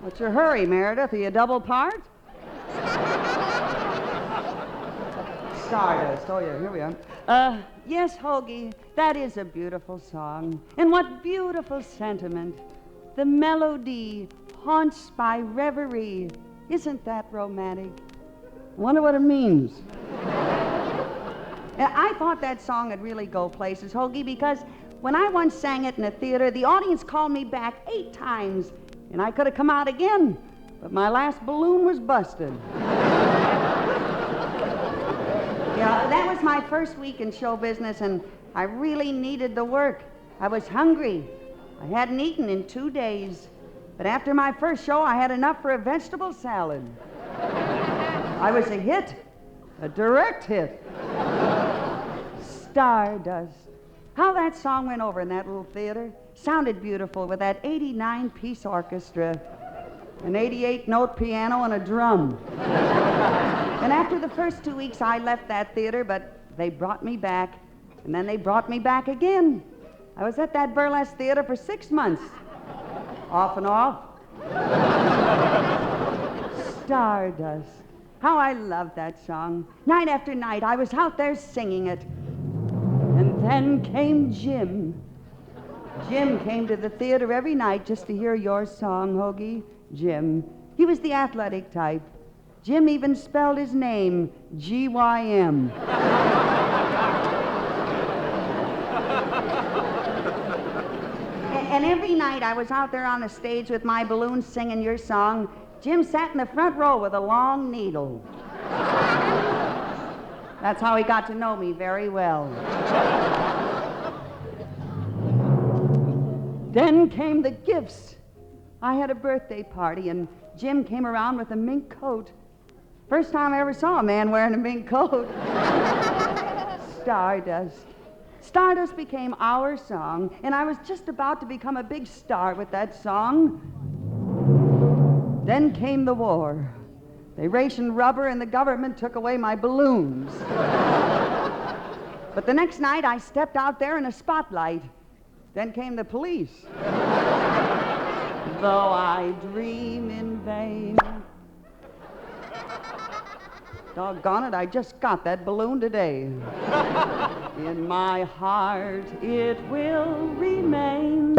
What's your hurry, Meredith? Are you double part? Stardust. Oh, yeah, here we are. Yes, Hoagie, that is a beautiful song. And what beautiful sentiment. The melody haunts my reverie. Isn't that romantic? I wonder what it means. I thought that song would really go places, Hoagie, because when I once sang it in a theater, the audience called me back 8 times, and I could have come out again, but my last balloon was busted. Yeah, that was my first week in show business, and I really needed the work. I was hungry. I hadn't eaten in 2 days. But after my first show, I had enough for a vegetable salad. I was a hit, a direct hit. Stardust. How that song went over in that little theater. Sounded beautiful with that 89-piece orchestra, an 88-note piano, and a drum. And after the first 2 weeks, I left that theater, but they brought me back, and then they brought me back again. I was at that burlesque theater for 6 months. Off and off. Stardust. How I loved that song. Night after night, I was out there singing it. And then came Jim. Jim came to the theater every night just to hear your song, Hoagie. Jim. He was the athletic type. Jim even spelled his name G-Y-M. And every night I was out there on the stage with my balloon singing your song. Jim sat in the front row with a long needle. That's how he got to know me very well. Then came the gifts. I had a birthday party, and Jim came around with a mink coat. First time I ever saw a man wearing a mink coat. Stardust. Stardust became our song, and I was just about to become a big star with that song. Then came the war. They rationed rubber, and the government took away my balloons. But the next night, I stepped out there in a spotlight. Then came the police. Though I dream in vain. Doggone it, I just got that balloon today. In my heart it will remain.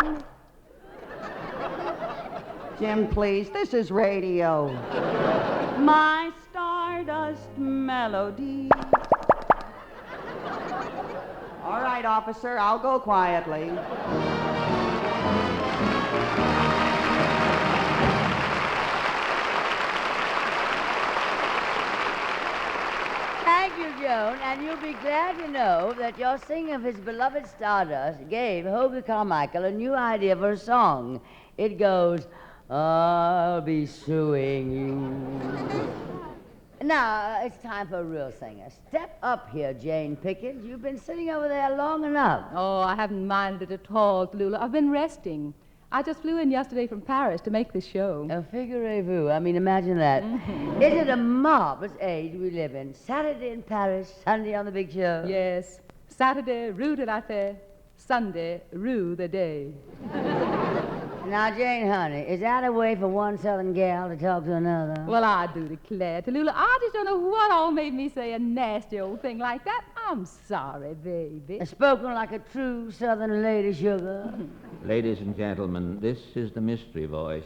Jim, please, this is radio. My stardust melody. All All right, officer, I'll go quietly. Thank you, Joan, and you'll be glad to know that your singing of his beloved Stardust gave Hoagie Carmichael a new idea for a song. It goes, I'll be suing you. Now, it's time for a real singer. Step up here, Jane Pickens. You've been sitting over there long enough. Oh, I haven't minded at all, Tallulah. I've been resting. I just flew in yesterday from Paris to make this show. A figurez-vous. I mean, imagine that. Is it a marvelous age we live in? Saturday in Paris, Sunday on the big show. Yes. Saturday, rue de la fête. Sunday, rue the day. Now, Jane, honey, is that a way for one Southern gal to talk to another? Well, I do declare, Tallulah, I just don't know what all made me say a nasty old thing like that. I'm sorry, baby. Spoken like a true Southern lady, sugar. Ladies and gentlemen, this is the mystery voice,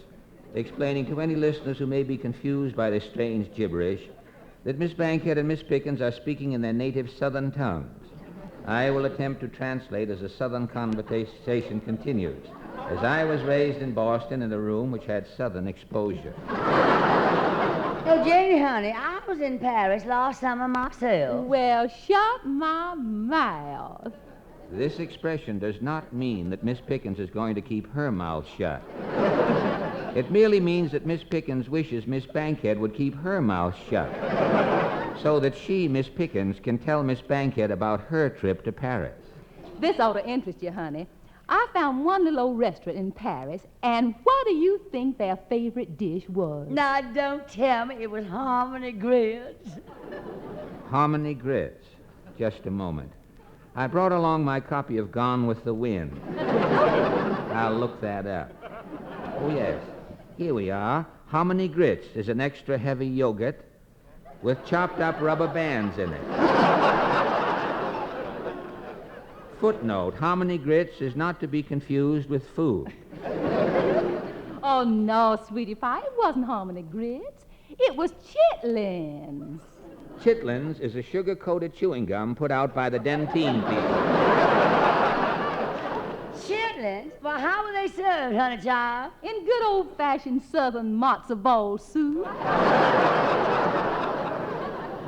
explaining to any listeners who may be confused by this strange gibberish that Miss Bankhead and Miss Pickens are speaking in their native Southern tongues. I will attempt to translate as the Southern conversation continues, as I was raised in Boston in a room which had Southern exposure. Oh, Janie, honey, I was in Paris last summer myself. Well, shut my mouth. This expression does not mean that Miss Pickens is going to keep her mouth shut. It merely means that Miss Pickens wishes Miss Bankhead would keep her mouth shut, so that she, Miss Pickens, can tell Miss Bankhead about her trip to Paris. This ought to interest you, honey. I found one little old restaurant in Paris, and what do you think their favorite dish was? Now, don't tell me it was hominy grits. Hominy grits. Just a moment. I brought along my copy of Gone with the Wind. I'll look that up. Oh, yes. Here we are. Hominy grits is an extra heavy yogurt with chopped up rubber bands in it. Footnote, hominy grits is not to be confused with food. Oh, no, sweetie pie, it wasn't hominy grits. It was chitlins. Chitlins is a sugar-coated chewing gum put out by the Dentine people. Chitlins? Well, how were they served, honey child? In good old-fashioned southern matzo ball soup.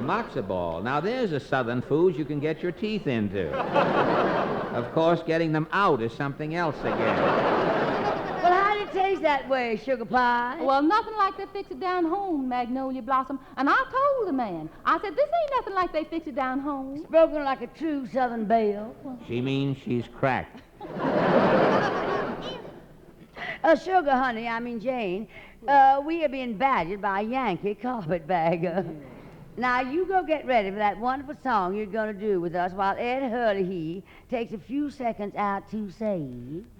Matzo ball. Now, there's a southern food you can get your teeth into. Of course, getting them out is something else again. Well, how did it taste that way, sugar pie? Well, nothing like they fix it down home, Magnolia Blossom. And I told the man, I said, this ain't nothing like they fix it down home. Spoken like a true Southern belle. She means she's cracked. Sugar, honey, I mean Jane, we are being badgered by a Yankee carpetbagger. Now, you go get ready for that wonderful song you're going to do with us while Ed Hurley takes a few seconds out to say...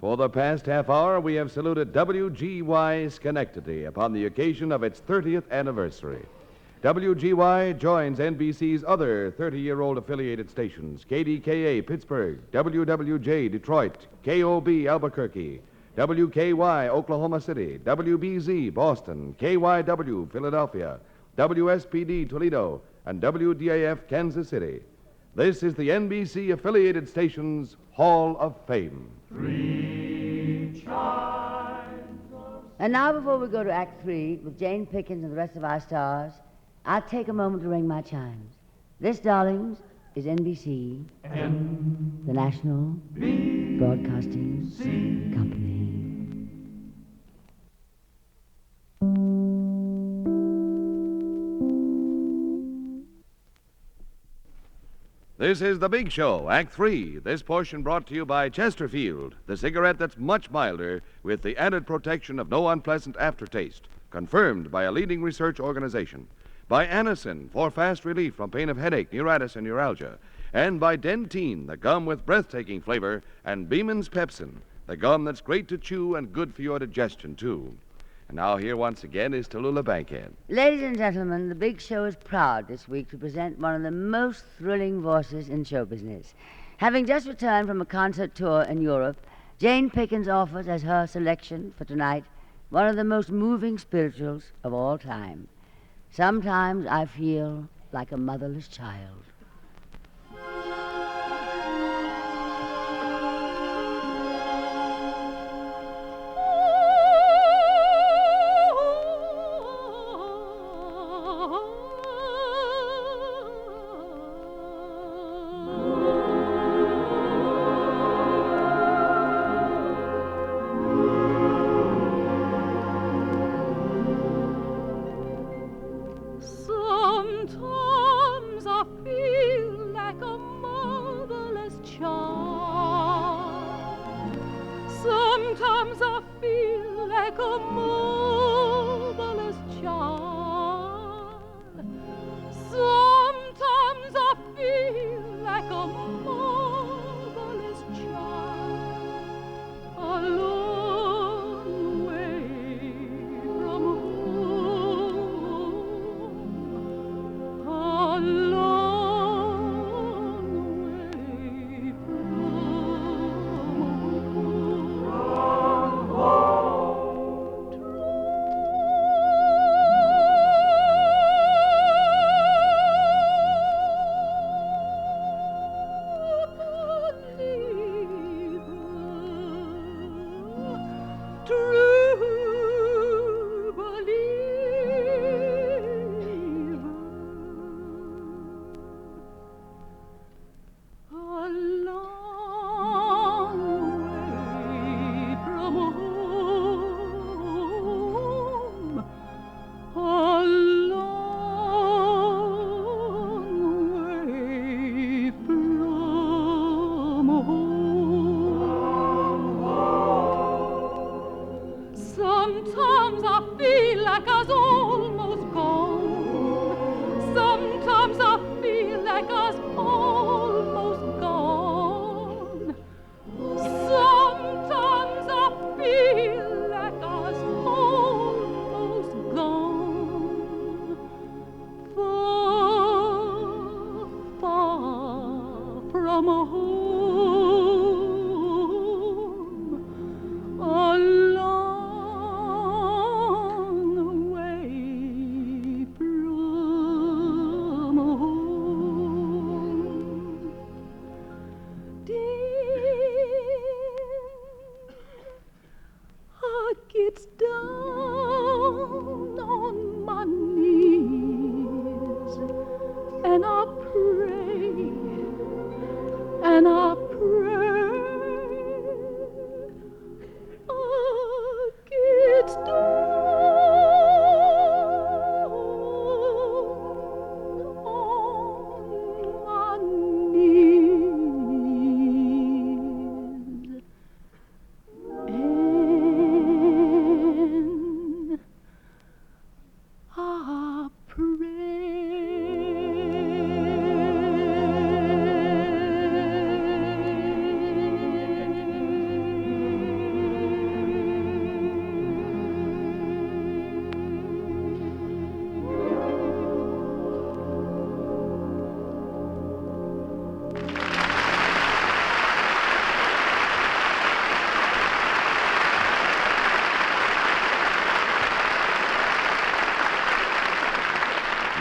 For the past half hour, we have saluted WGY Schenectady upon the occasion of its 30th anniversary. WGY joins NBC's other 30-year-old affiliated stations, KDKA Pittsburgh, WWJ Detroit, KOB Albuquerque, WKY Oklahoma City, WBZ Boston, KYW Philadelphia, WSPD Toledo, and WDAF Kansas City. This is the NBC affiliated station's Hall of Fame. And now, before we go to Act 3 with Jane Pickens and the rest of our stars, I'll take a moment to ring my chimes. This, darlings, is NBC, the National Broadcasting Company. This is The Big Show, Act 3. This portion brought to you by Chesterfield, the cigarette that's much milder with the added protection of no unpleasant aftertaste, confirmed by a leading research organization. By Anacin for fast relief from pain of headache, neuritis, and neuralgia. And by Dentine, the gum with breathtaking flavor, and Beeman's Pepsin, the gum that's great to chew and good for your digestion, too. And now here once again is Tallulah Bankhead. Ladies and gentlemen, the Big Show is proud this week to present one of the most thrilling voices in show business. Having just returned from a concert tour in Europe, Jane Pickens offers as her selection for tonight one of the most moving spirituals of all time. Sometimes I feel like a motherless child. like a marvelous child. Sometimes I feel like a marvelous child, a long way from home, a long way from home. True believer, a long way from home, a long way from home. Sometimes I feel like I was almost gone. Sometimes I feel like I was almost gone. Sometimes I feel like I was almost gone. Far, far from home. A long way from home. I gets down on my knees and I pray and I pray. I gets down on my knees and I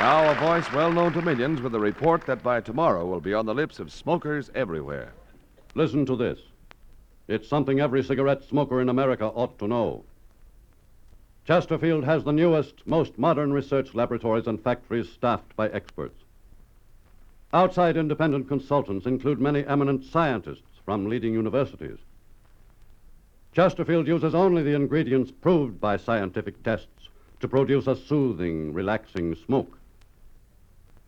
Now, a voice well known to millions with a report that by tomorrow will be on the lips of smokers everywhere. Listen to this. It's something every cigarette smoker in America ought to know. Chesterfield has the newest, most modern research laboratories and factories staffed by experts. Outside independent consultants include many eminent scientists from leading universities. Chesterfield uses only the ingredients proved by scientific tests to produce a soothing, relaxing smoke.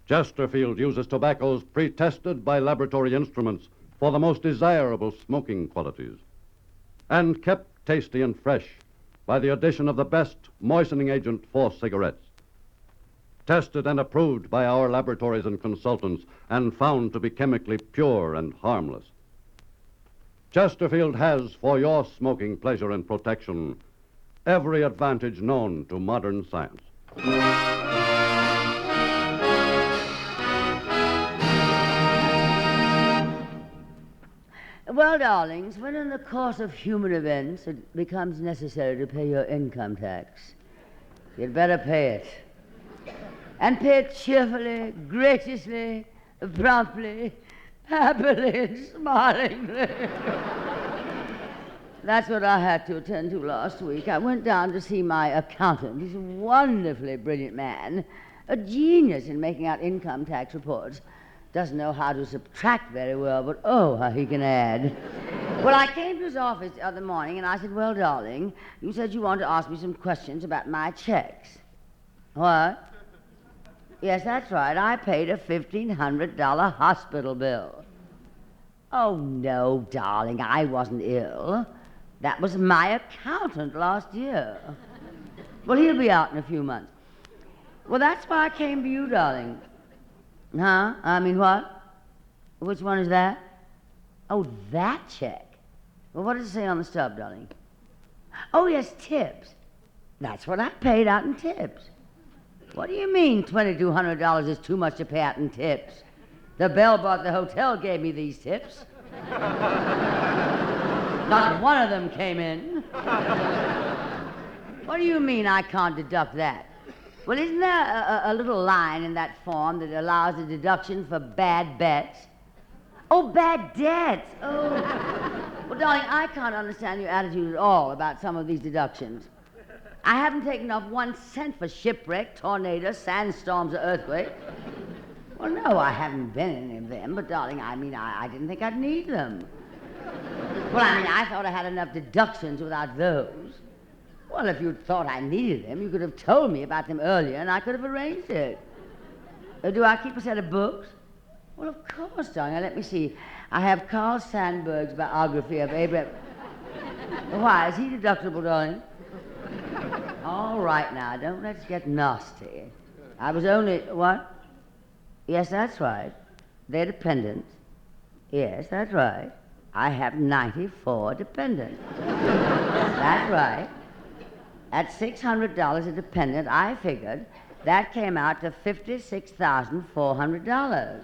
Chesterfield uses tobaccos pre-tested by laboratory instruments for the most desirable smoking qualities, and kept tasty and fresh by the addition of the best moistening agent for cigarettes. Tested and approved by our laboratories and consultants, and found to be chemically pure and harmless. Chesterfield has, for your smoking pleasure and protection, every advantage known to modern science. Well, darlings, when in the course of human events it becomes necessary to pay your income tax, you'd better pay it. And pay it cheerfully, graciously, promptly, happily, and smilingly. That's what I had to attend to last week. I went down to see my accountant. He's a wonderfully brilliant man, a genius in making out income tax reports. Doesn't know how to subtract very well, but oh, how he can add. Well, I came to his office the other morning and I said, well, darling, you said you wanted to ask me some questions about my checks. What? Yes, that's right. I paid a $1,500 hospital bill. Oh, no, darling, I wasn't ill. That was my accountant last year. Well, he'll be out in a few months. Well, that's why I came to you, darling. Huh? I mean, what? Which one is that? Oh, that check. Well, what does it say on the stub, darling? Oh, yes, tips. That's what I paid out in tips. What do you mean $2,200 is too much to pay out in tips? The bellboy at the hotel gave me these tips. Not one of them came in. What do you mean I can't deduct that? Well, isn't there a little line in that form that allows a deduction for bad bets? Oh, bad debts. Oh. Well, darling, I can't understand your attitude at all about some of these deductions. I haven't taken off 1 cent for shipwreck, tornado, sandstorms, or earthquake. Well, no, I haven't been in any of them, but darling, I mean, I didn't think I'd need them. Well, I mean, I thought I had enough deductions without those. Well, if you'd thought I needed them, you could have told me about them earlier, and I could have arranged it. Do I keep a set of books? Well, of course, darling. Now, let me see. I have Carl Sandburg's biography of Abraham. Why, is he deductible, darling? All right, now, don't let's get nasty. I was only... What? Yes, that's right. They're dependents. Yes, that's right. I have 94 dependents. That's right. At $600 a dependent, I figured that came out to $56,400.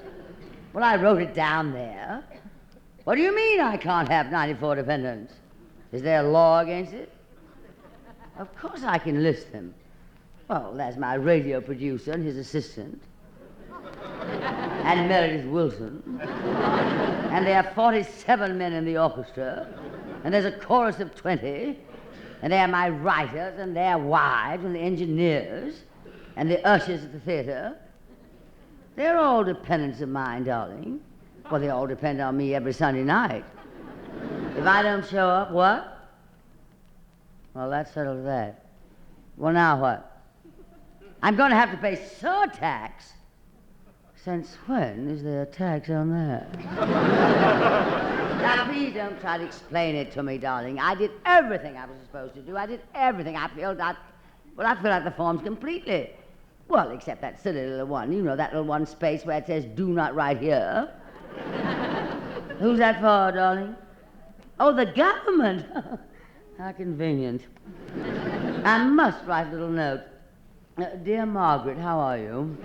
Well, I wrote it down there. What do you mean I can't have 94 dependents? Is there a law against it? Of course I can list them. Well, there's my radio producer and his assistant. And Meredith Wilson. And there are 47 men in the orchestra. And there's a chorus of 20. And there are my writers and their wives and the engineers and the ushers at the theater. They're all dependents of mine, darling. Well, they all depend on me every Sunday night. If I don't show up, what? Well, that settles that. Well, now what? I'm going to have to pay surtax. Since when is there a tax on that? Now, please don't try to explain it to me, darling. I did everything I was supposed to do. I did everything. I filled out the forms completely. Well, except that silly little one. You know, that little one space where it says, do not write here. Who's that for, darling? Oh, the government. How convenient. I must write a little note. Dear Margaret, how are you?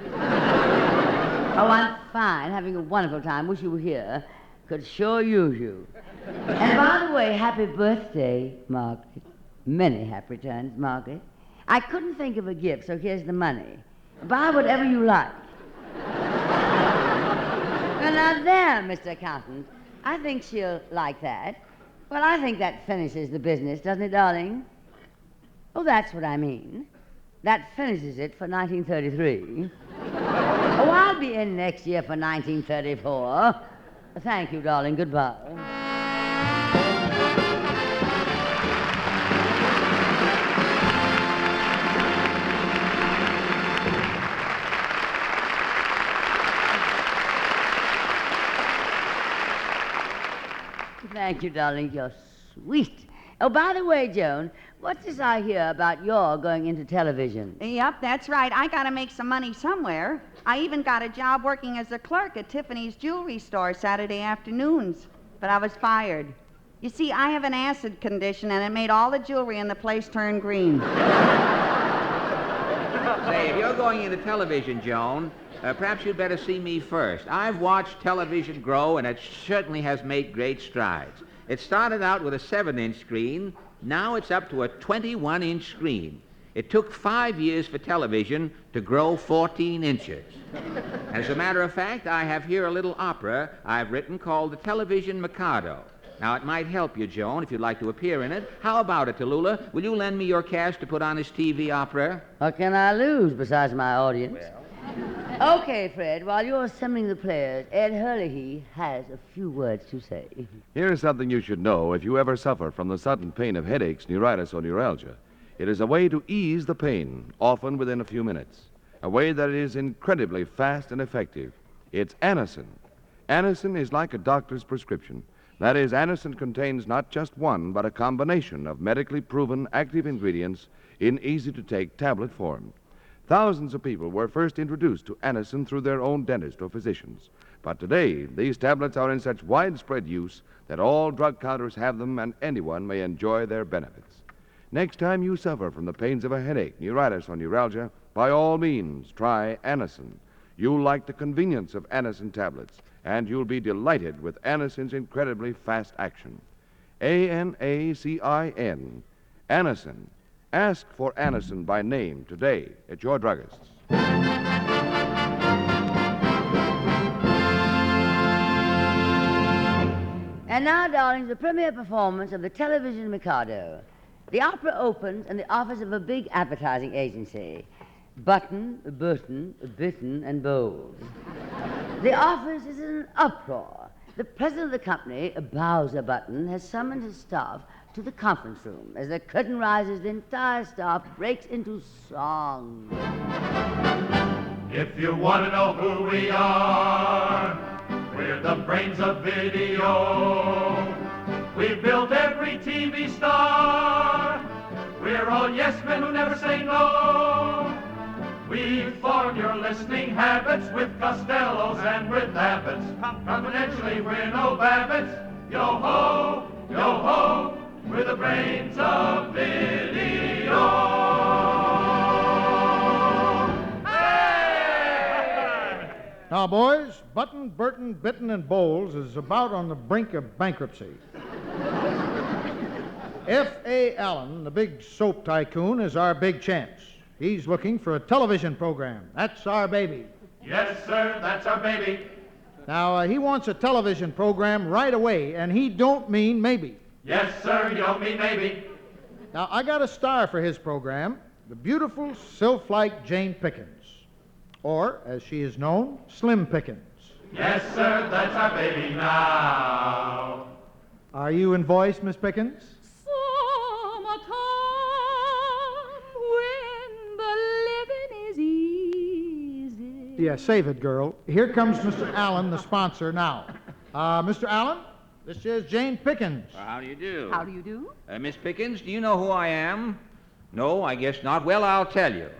Oh, I'm fine, having a wonderful time. Wish you were here. Could sure use you. And by the way, happy birthday, Margaret. Many happy returns, Margaret. I couldn't think of a gift, so here's the money. Buy whatever you like. Well, now there, Mr. Accountant. I think she'll like that. Well, I think that finishes the business, doesn't it, darling? Oh, that's what I mean. That finishes it for 1933. Oh, I'll be in next year for 1934. Thank you, darling. Goodbye. Thank you, darling. You're sweet. Oh, by the way, Joan, what's this I hear about your going into television? Yep, that's right. I got to make some money somewhere. I even got a job working as a clerk at Tiffany's jewelry store Saturday afternoons, but I was fired. You see, I have an acid condition, and it made all the jewelry in the place turn green. Say, if you're going into television, Joan, perhaps you'd better see me first. I've watched television grow, and it certainly has made great strides. It started out with a 7-inch screen. Now it's up to a 21-inch screen. It took 5 years for television to grow 14 inches. As a matter of fact, I have here a little opera I've written called The Television Mikado. Now, it might help you, Joan, if you'd like to appear in it. How about it, Tallulah? Will you lend me your cash to put on this TV opera? What can I lose besides my audience? Well. Okay, Fred, while you're assembling the players, Ed Hurley has a few words to say. Here's something you should know if you ever suffer from the sudden pain of headaches, neuritis, or neuralgia. It is a way to ease the pain, often within a few minutes. A way that is incredibly fast and effective. It's Anacin. Anacin is like a doctor's prescription. That is, Anacin contains not just one, but a combination of medically proven active ingredients in easy-to-take tablet form. Thousands of people were first introduced to Anacin through their own dentist or physicians. But today, these tablets are in such widespread use that all drug counters have them and anyone may enjoy their benefits. Next time you suffer from the pains of a headache, neuritis, or neuralgia, by all means, try Anacin. You'll like the convenience of Anacin tablets, and you'll be delighted with Anacin's incredibly fast action. Anacin. Anacin. Ask for Anacin by name today at your druggist's. And now, darlings, the premiere performance of the television Mikado. The opera opens in the office of a big advertising agency. Button, Bitten, and Bowles. The office is in an uproar. The president of the company, Bowser Button, has summoned his staff to the conference room. As the curtain rises, the entire staff breaks into song. If you want to know who we are, we're the brains of video. We've built every TV star. We're all yes men who never say no. We form your listening habits with Costellos and with Abbots. Confidentially, we're no Babbitts. Yo-ho, yo-ho, we're the brains of video. Hey! Now, boys, Button, Burton, Bitten, and Bowles is about on the brink of bankruptcy. F.A. Allen, the big soap tycoon, is our big chance. He's looking for a television program. That's our baby. Yes, sir, that's our baby. Now, he wants a television program right away, and he don't mean maybe. Yes, sir, you don't mean maybe. Now, I got a star for his program, the beautiful sylph-like Jane Pickens. Or, as she is known, Slim Pickens. Yes, sir, that's our baby now. Are you in voice, Miss Pickens? Yeah, save it, girl. Here comes Mr. Allen, the sponsor, now. Mr. Allen, this is Jane Pickens. Well, how do you do? How do you do? Miss Pickens, do you know who I am? No, I guess not. Well, I'll tell you.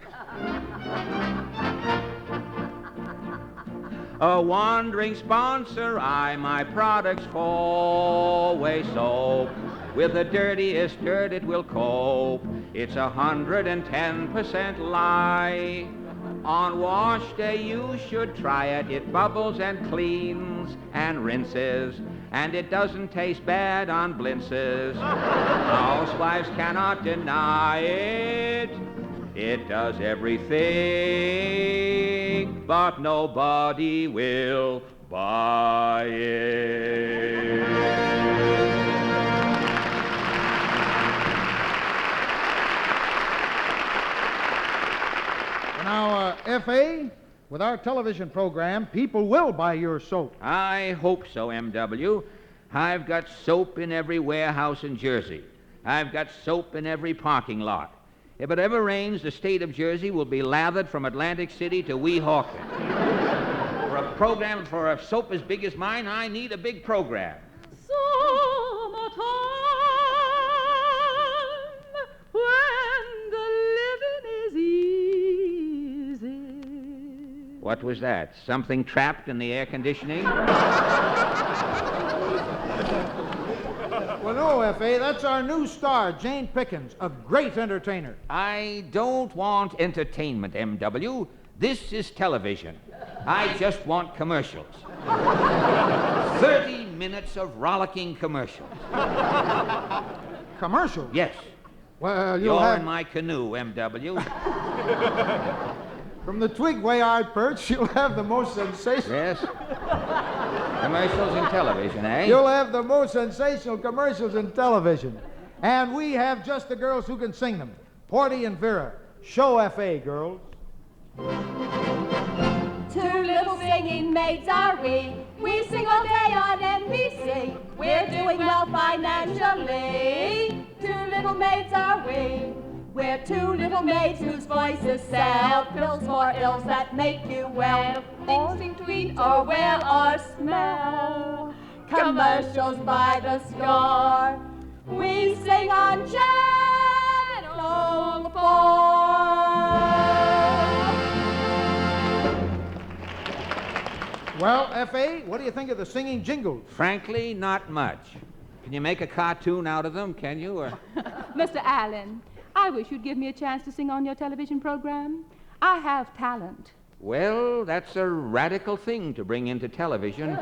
A wandering sponsor, my products always soap. With the dirtiest dirt it will cope. It's 110% lye. On wash day you should try it. It bubbles and cleans and rinses, and it doesn't taste bad on blintzes. Housewives cannot deny it. It does everything, but nobody will buy it. Now, F.A., with our television program, people will buy your soap. I hope so, M.W. I've got soap in every warehouse in Jersey. I've got soap in every parking lot. If it ever rains, the state of Jersey will be lathered from Atlantic City to Weehawken. For a program for a soap as big as mine, I need a big program. Summertime, when the living is easy. What was that? Something trapped in the air conditioning? Well, no, F.A., that's our new star, Jane Pickens, a great entertainer. I don't want entertainment, M.W. This is television. I just want commercials. 30 minutes of rollicking commercials. Commercials? Yes. Well, you'll You're have... in my canoe, M.W. From the twig way out perch, you'll have the most sensational... Yes. Commercials in television, eh? You'll have the most sensational commercials in television. And we have just the girls who can sing them. Porty and Vera. Show F.A., girls. Two little singing maids are we. We sing all day on NBC. We're doing well financially. Two little maids are we. We're two little maids whose voices sell pills for ills that make you well. Things to eat or wear or smell. commercials by the score. We sing on Channel 4. Well, F.A., what do you think of the singing jingles? Frankly, not much. Can you make a cartoon out of them, can you? Or... Mr. Allen, I wish you'd give me a chance to sing on your television program. I have talent. Well, that's a radical thing to bring into television.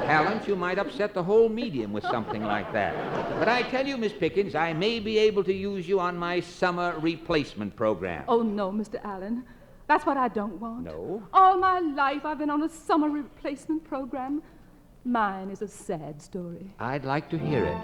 Talent, you might upset the whole medium with something like that. But I tell you, Miss Pickens, I may be able to use you on my summer replacement program. Oh, no, Mr. Allen. That's what I don't want. No? All my life I've been on a summer replacement program. Mine is a sad story. I'd like to hear it.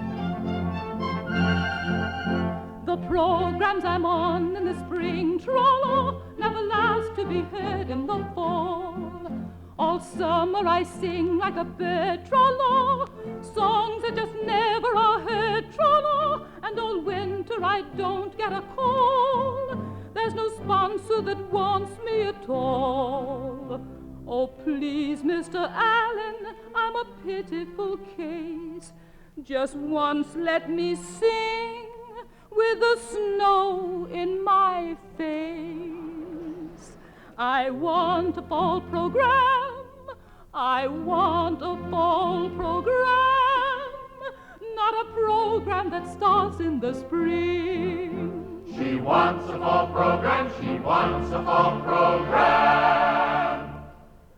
The programs I'm on in the spring, tra-la, never last to be heard in the fall. All summer I sing like a bird, tra-la, songs that just never are heard, tra-la, and all winter I don't get a call. There's no sponsor that wants me at all. Oh, please, Mr. Allen, I'm a pitiful case. Just once let me sing with the snow in my face. I want a fall program. I want a fall program, not a program that starts in the spring. She wants a fall program. She wants a fall program.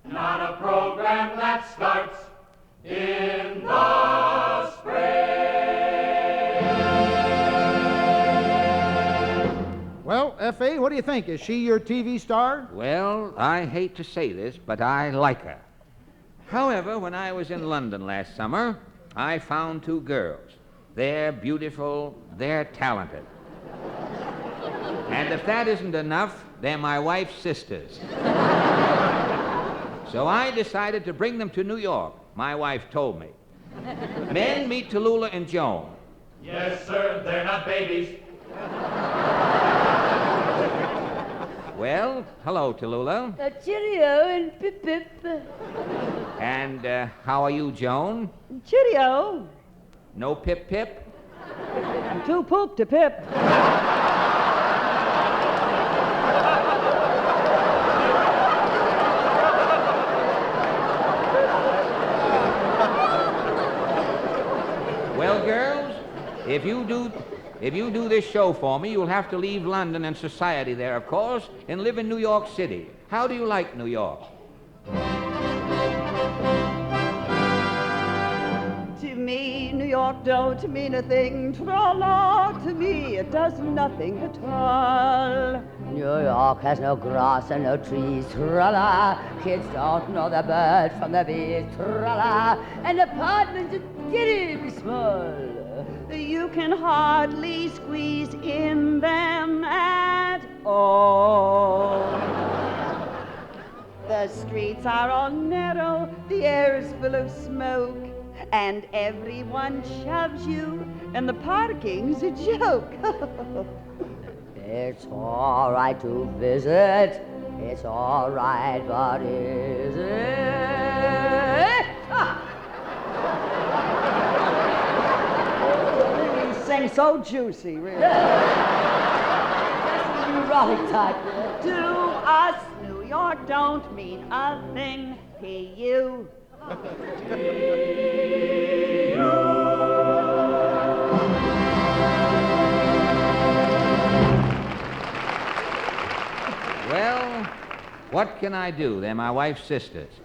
Not a program that starts in the spring. Well, F.A., what do you think? Is she your TV star? Well, I hate to say this, but I like her. However, when I was in London last summer, I found two girls. They're beautiful, they're talented. And if that isn't enough, they're my wife's sisters. So I decided to bring them to New York. My wife told me. Men, meet Tallulah and Joan. Yes, sir, they're not babies. Well, hello, Tallulah. Cheerio and pip pip. And how are you, Joan? Cheerio. No pip pip? Too poop to pip. Well, girls, if you do this show for me, you'll have to leave London and society there, of course, and live in New York City. How do you like New York? To me, New York don't mean a thing. Tra-la, to me, it does nothing at all. New York has no grass and no trees, tra-la. Kids don't know the bird from the bee, tra-la. And apartments are giddy small. You can hardly squeeze in them at all. The streets are all narrow, the air is full of smoke, and everyone shoves you, and the parking's a joke. It's all right to visit. It's all right, but is it? You sing so juicy, really. That's a neurotic type. To us, New York don't mean a thing. P.U. Well, what can I do? They're my wife's sisters.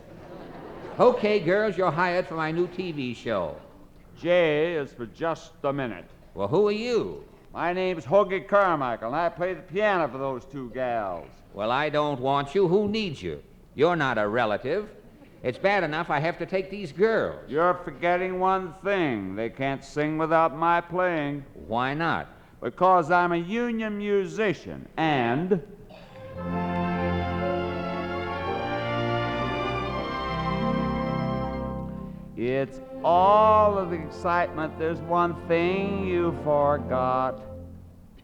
Okay, girls, you're hired for my new TV show. J is for just a minute. Well, who are you? My name's Hoagie Carmichael, and I play the piano for those two gals. Well, I don't want you. Who needs you? You're not a relative. It's bad enough I have to take these girls. You're forgetting one thing. They can't sing without my playing. Why not? Because I'm a union musician, and... It's all of the excitement. There's one thing you forgot.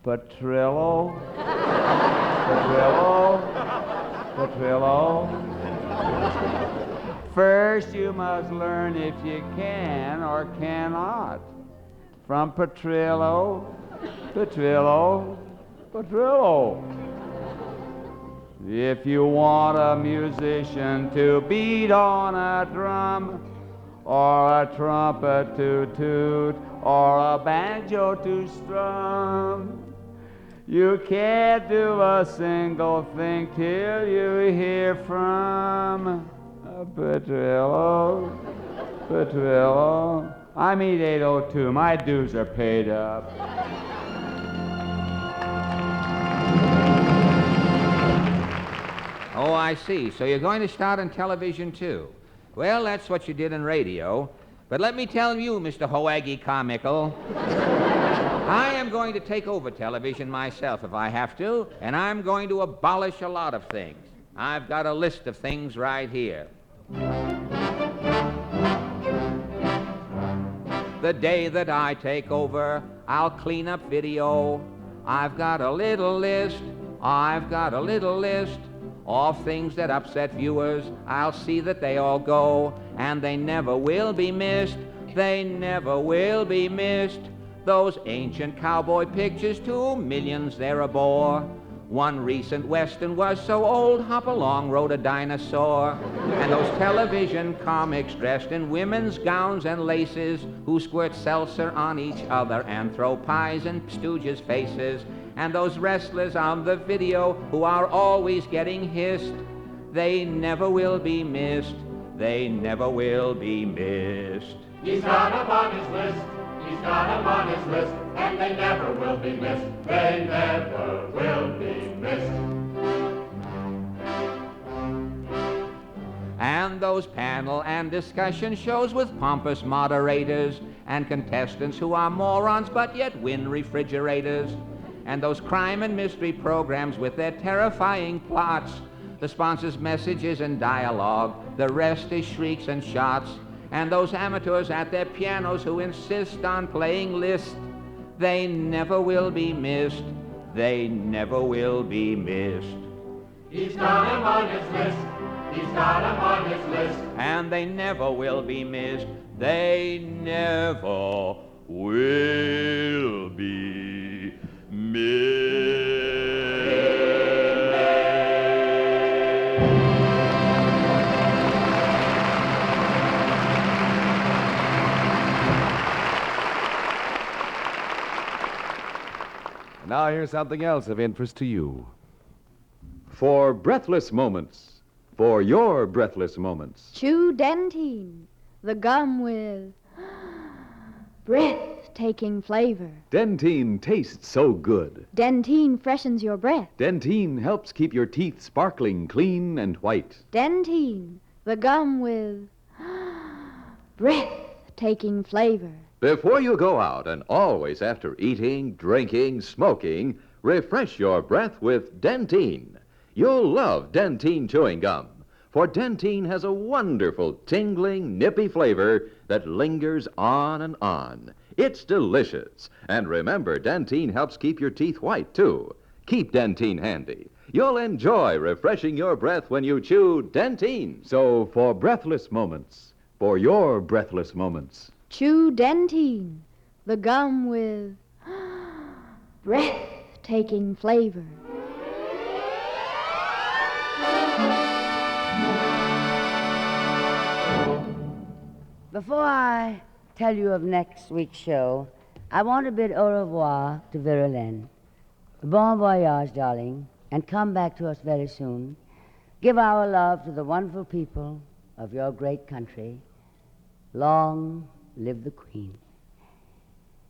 Petrillo. Petrillo. Petrillo. First you must learn if you can or cannot. From Petrillo, Petrillo, Petrillo. If you want a musician to beat on a drum, or a trumpet to toot, or a banjo to strum, you can't do a single thing till you hear from Petrillo, Petrillo. I'm 8802. My dues are paid up. Oh, I see. So you're going to start on television, too. Well, that's what you did in radio. But let me tell you, Mr. Hoaggy Comical, I am going to take over television myself if I have to, and I'm going to abolish a lot of things. I've got a list of things right here. The day that I take over, I'll clean up video. I've got a little list of things that upset viewers. I'll see that they all go, and they never will be missed. They never will be missed. Those ancient cowboy pictures, 2 millions, they're a bore. One recent Western was so old, Hopalong rode a dinosaur. And those television comics dressed in women's gowns and laces, who squirt seltzer on each other and throw pies in stooges' faces. And those wrestlers on the video who are always getting hissed, they never will be missed. They never will be missed. He's got 'em on his list. He's got 'em on his list. And they never will be missed. They never will be missed. And those panel and discussion shows with pompous moderators and contestants who are morons but yet win refrigerators. And those crime and mystery programs with their terrifying plots. The sponsor's messages and dialogue, the rest is shrieks and shots. And those amateurs at their pianos who insist on playing Liszt, they never will be missed. They never will be missed. He's got 'em on his list. He's got 'em on his list. And they never will be missed. They never will be missed. Now here's something else of interest to you. For breathless moments, for your breathless moments. Chew Dentine, the gum with breathtaking flavor. Dentine tastes so good. Dentine freshens your breath. Dentine helps keep your teeth sparkling clean and white. Dentine, the gum with breathtaking flavor. Before you go out, and always after eating, drinking, smoking, refresh your breath with Dentine. You'll love Dentine chewing gum, for Dentine has a wonderful, tingling, nippy flavor that lingers on and on. It's delicious. And remember, Dentine helps keep your teeth white, too. Keep Dentine handy. You'll enjoy refreshing your breath when you chew Dentine. So, for breathless moments, for your breathless moments, Chew Dentine, the gum with breathtaking flavor. Before I tell you of next week's show, I want to bid au revoir to Verlaine. Bon voyage, darling, and come back to us very soon. Give our love to the wonderful people of your great country. Long live the Queen.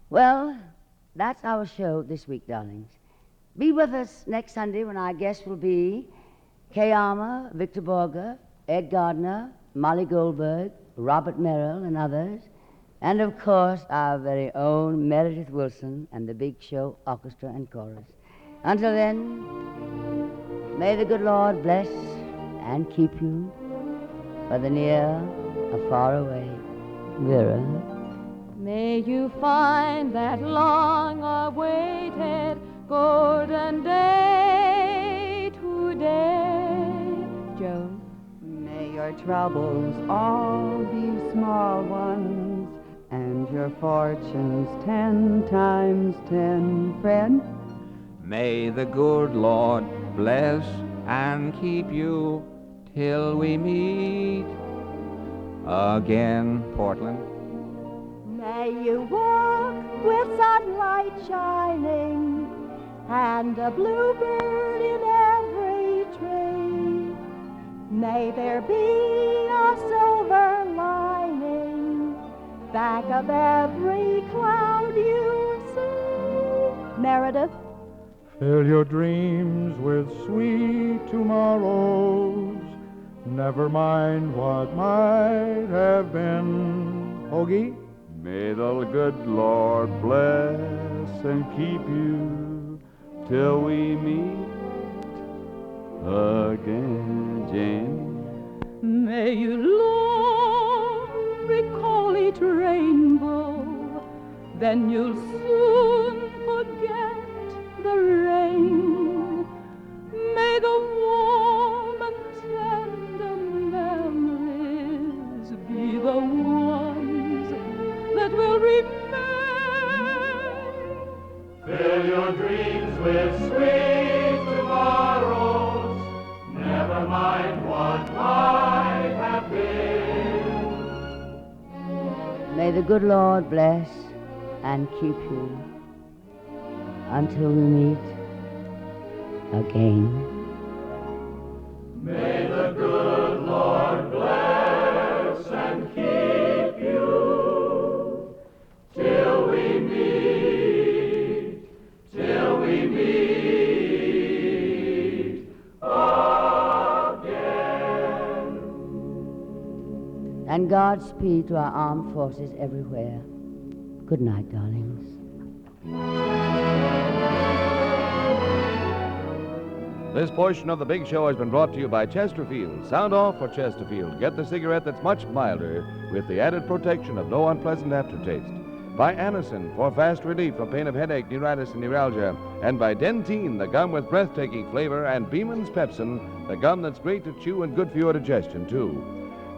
Well, that's our show this week, darlings. Be with us next Sunday when our guests will be Kay Armour, Victor Borger, Ed Gardner, Molly Goldberg, Robert Merrill, and others. And, of course, our very own Meredith Wilson and the Big Show Orchestra and Chorus. Until then, may the good Lord bless and keep you, for the near or far away. Vera. May you find that long-awaited golden day today. May your troubles all be small ones, and your fortunes 10 times 10, friend. May the good Lord bless and keep you till we meet again, Portland. May you walk with sunlight shining and a bluebird in every tree. May there be a silver lining back of every cloud you see. Meredith. Fill your dreams with sweet tomorrows. Never mind what might have been. Hoagie? May the good Lord bless and keep you till we meet again, Jane. May you long recall each rainbow, then you'll soon forget the rain. May the warm and tender memories be the ones that will remain. Fill your dreams with sweet tomorrows. Never mind what might have been. May the good Lord bless and keep you until we meet again. May the good Lord bless and keep you till we meet again. And Godspeed to our armed forces everywhere. Good night, darlings. This portion of the Big Show has been brought to you by Chesterfield. Sound off for Chesterfield. Get the cigarette that's much milder with the added protection of no unpleasant aftertaste. By Anacin for fast relief from pain of headache, neuritis, and neuralgia. And by Dentyne, the gum with breathtaking flavor, and Beeman's Pepsin, the gum that's great to chew and good for your digestion, too.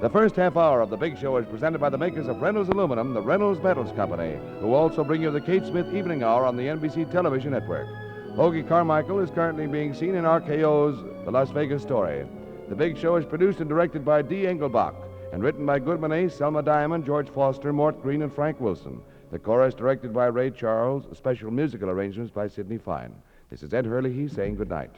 The first half hour of the Big Show is presented by the makers of Reynolds Aluminum, the Reynolds Metals Company, who also bring you the Kate Smith Evening Hour on the NBC television network. Hoagie Carmichael is currently being seen in RKO's The Las Vegas Story. The Big Show is produced and directed by D. Engelbach and written by Goodman Ace, Selma Diamond, George Foster, Mort Green, and Frank Wilson. The chorus directed by Ray Charles, special musical arrangements by Sidney Fine. This is Ed Hurley, he's saying good night.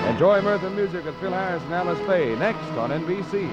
Enjoy mirth and music with Phil Harris and Alice Faye next on NBC.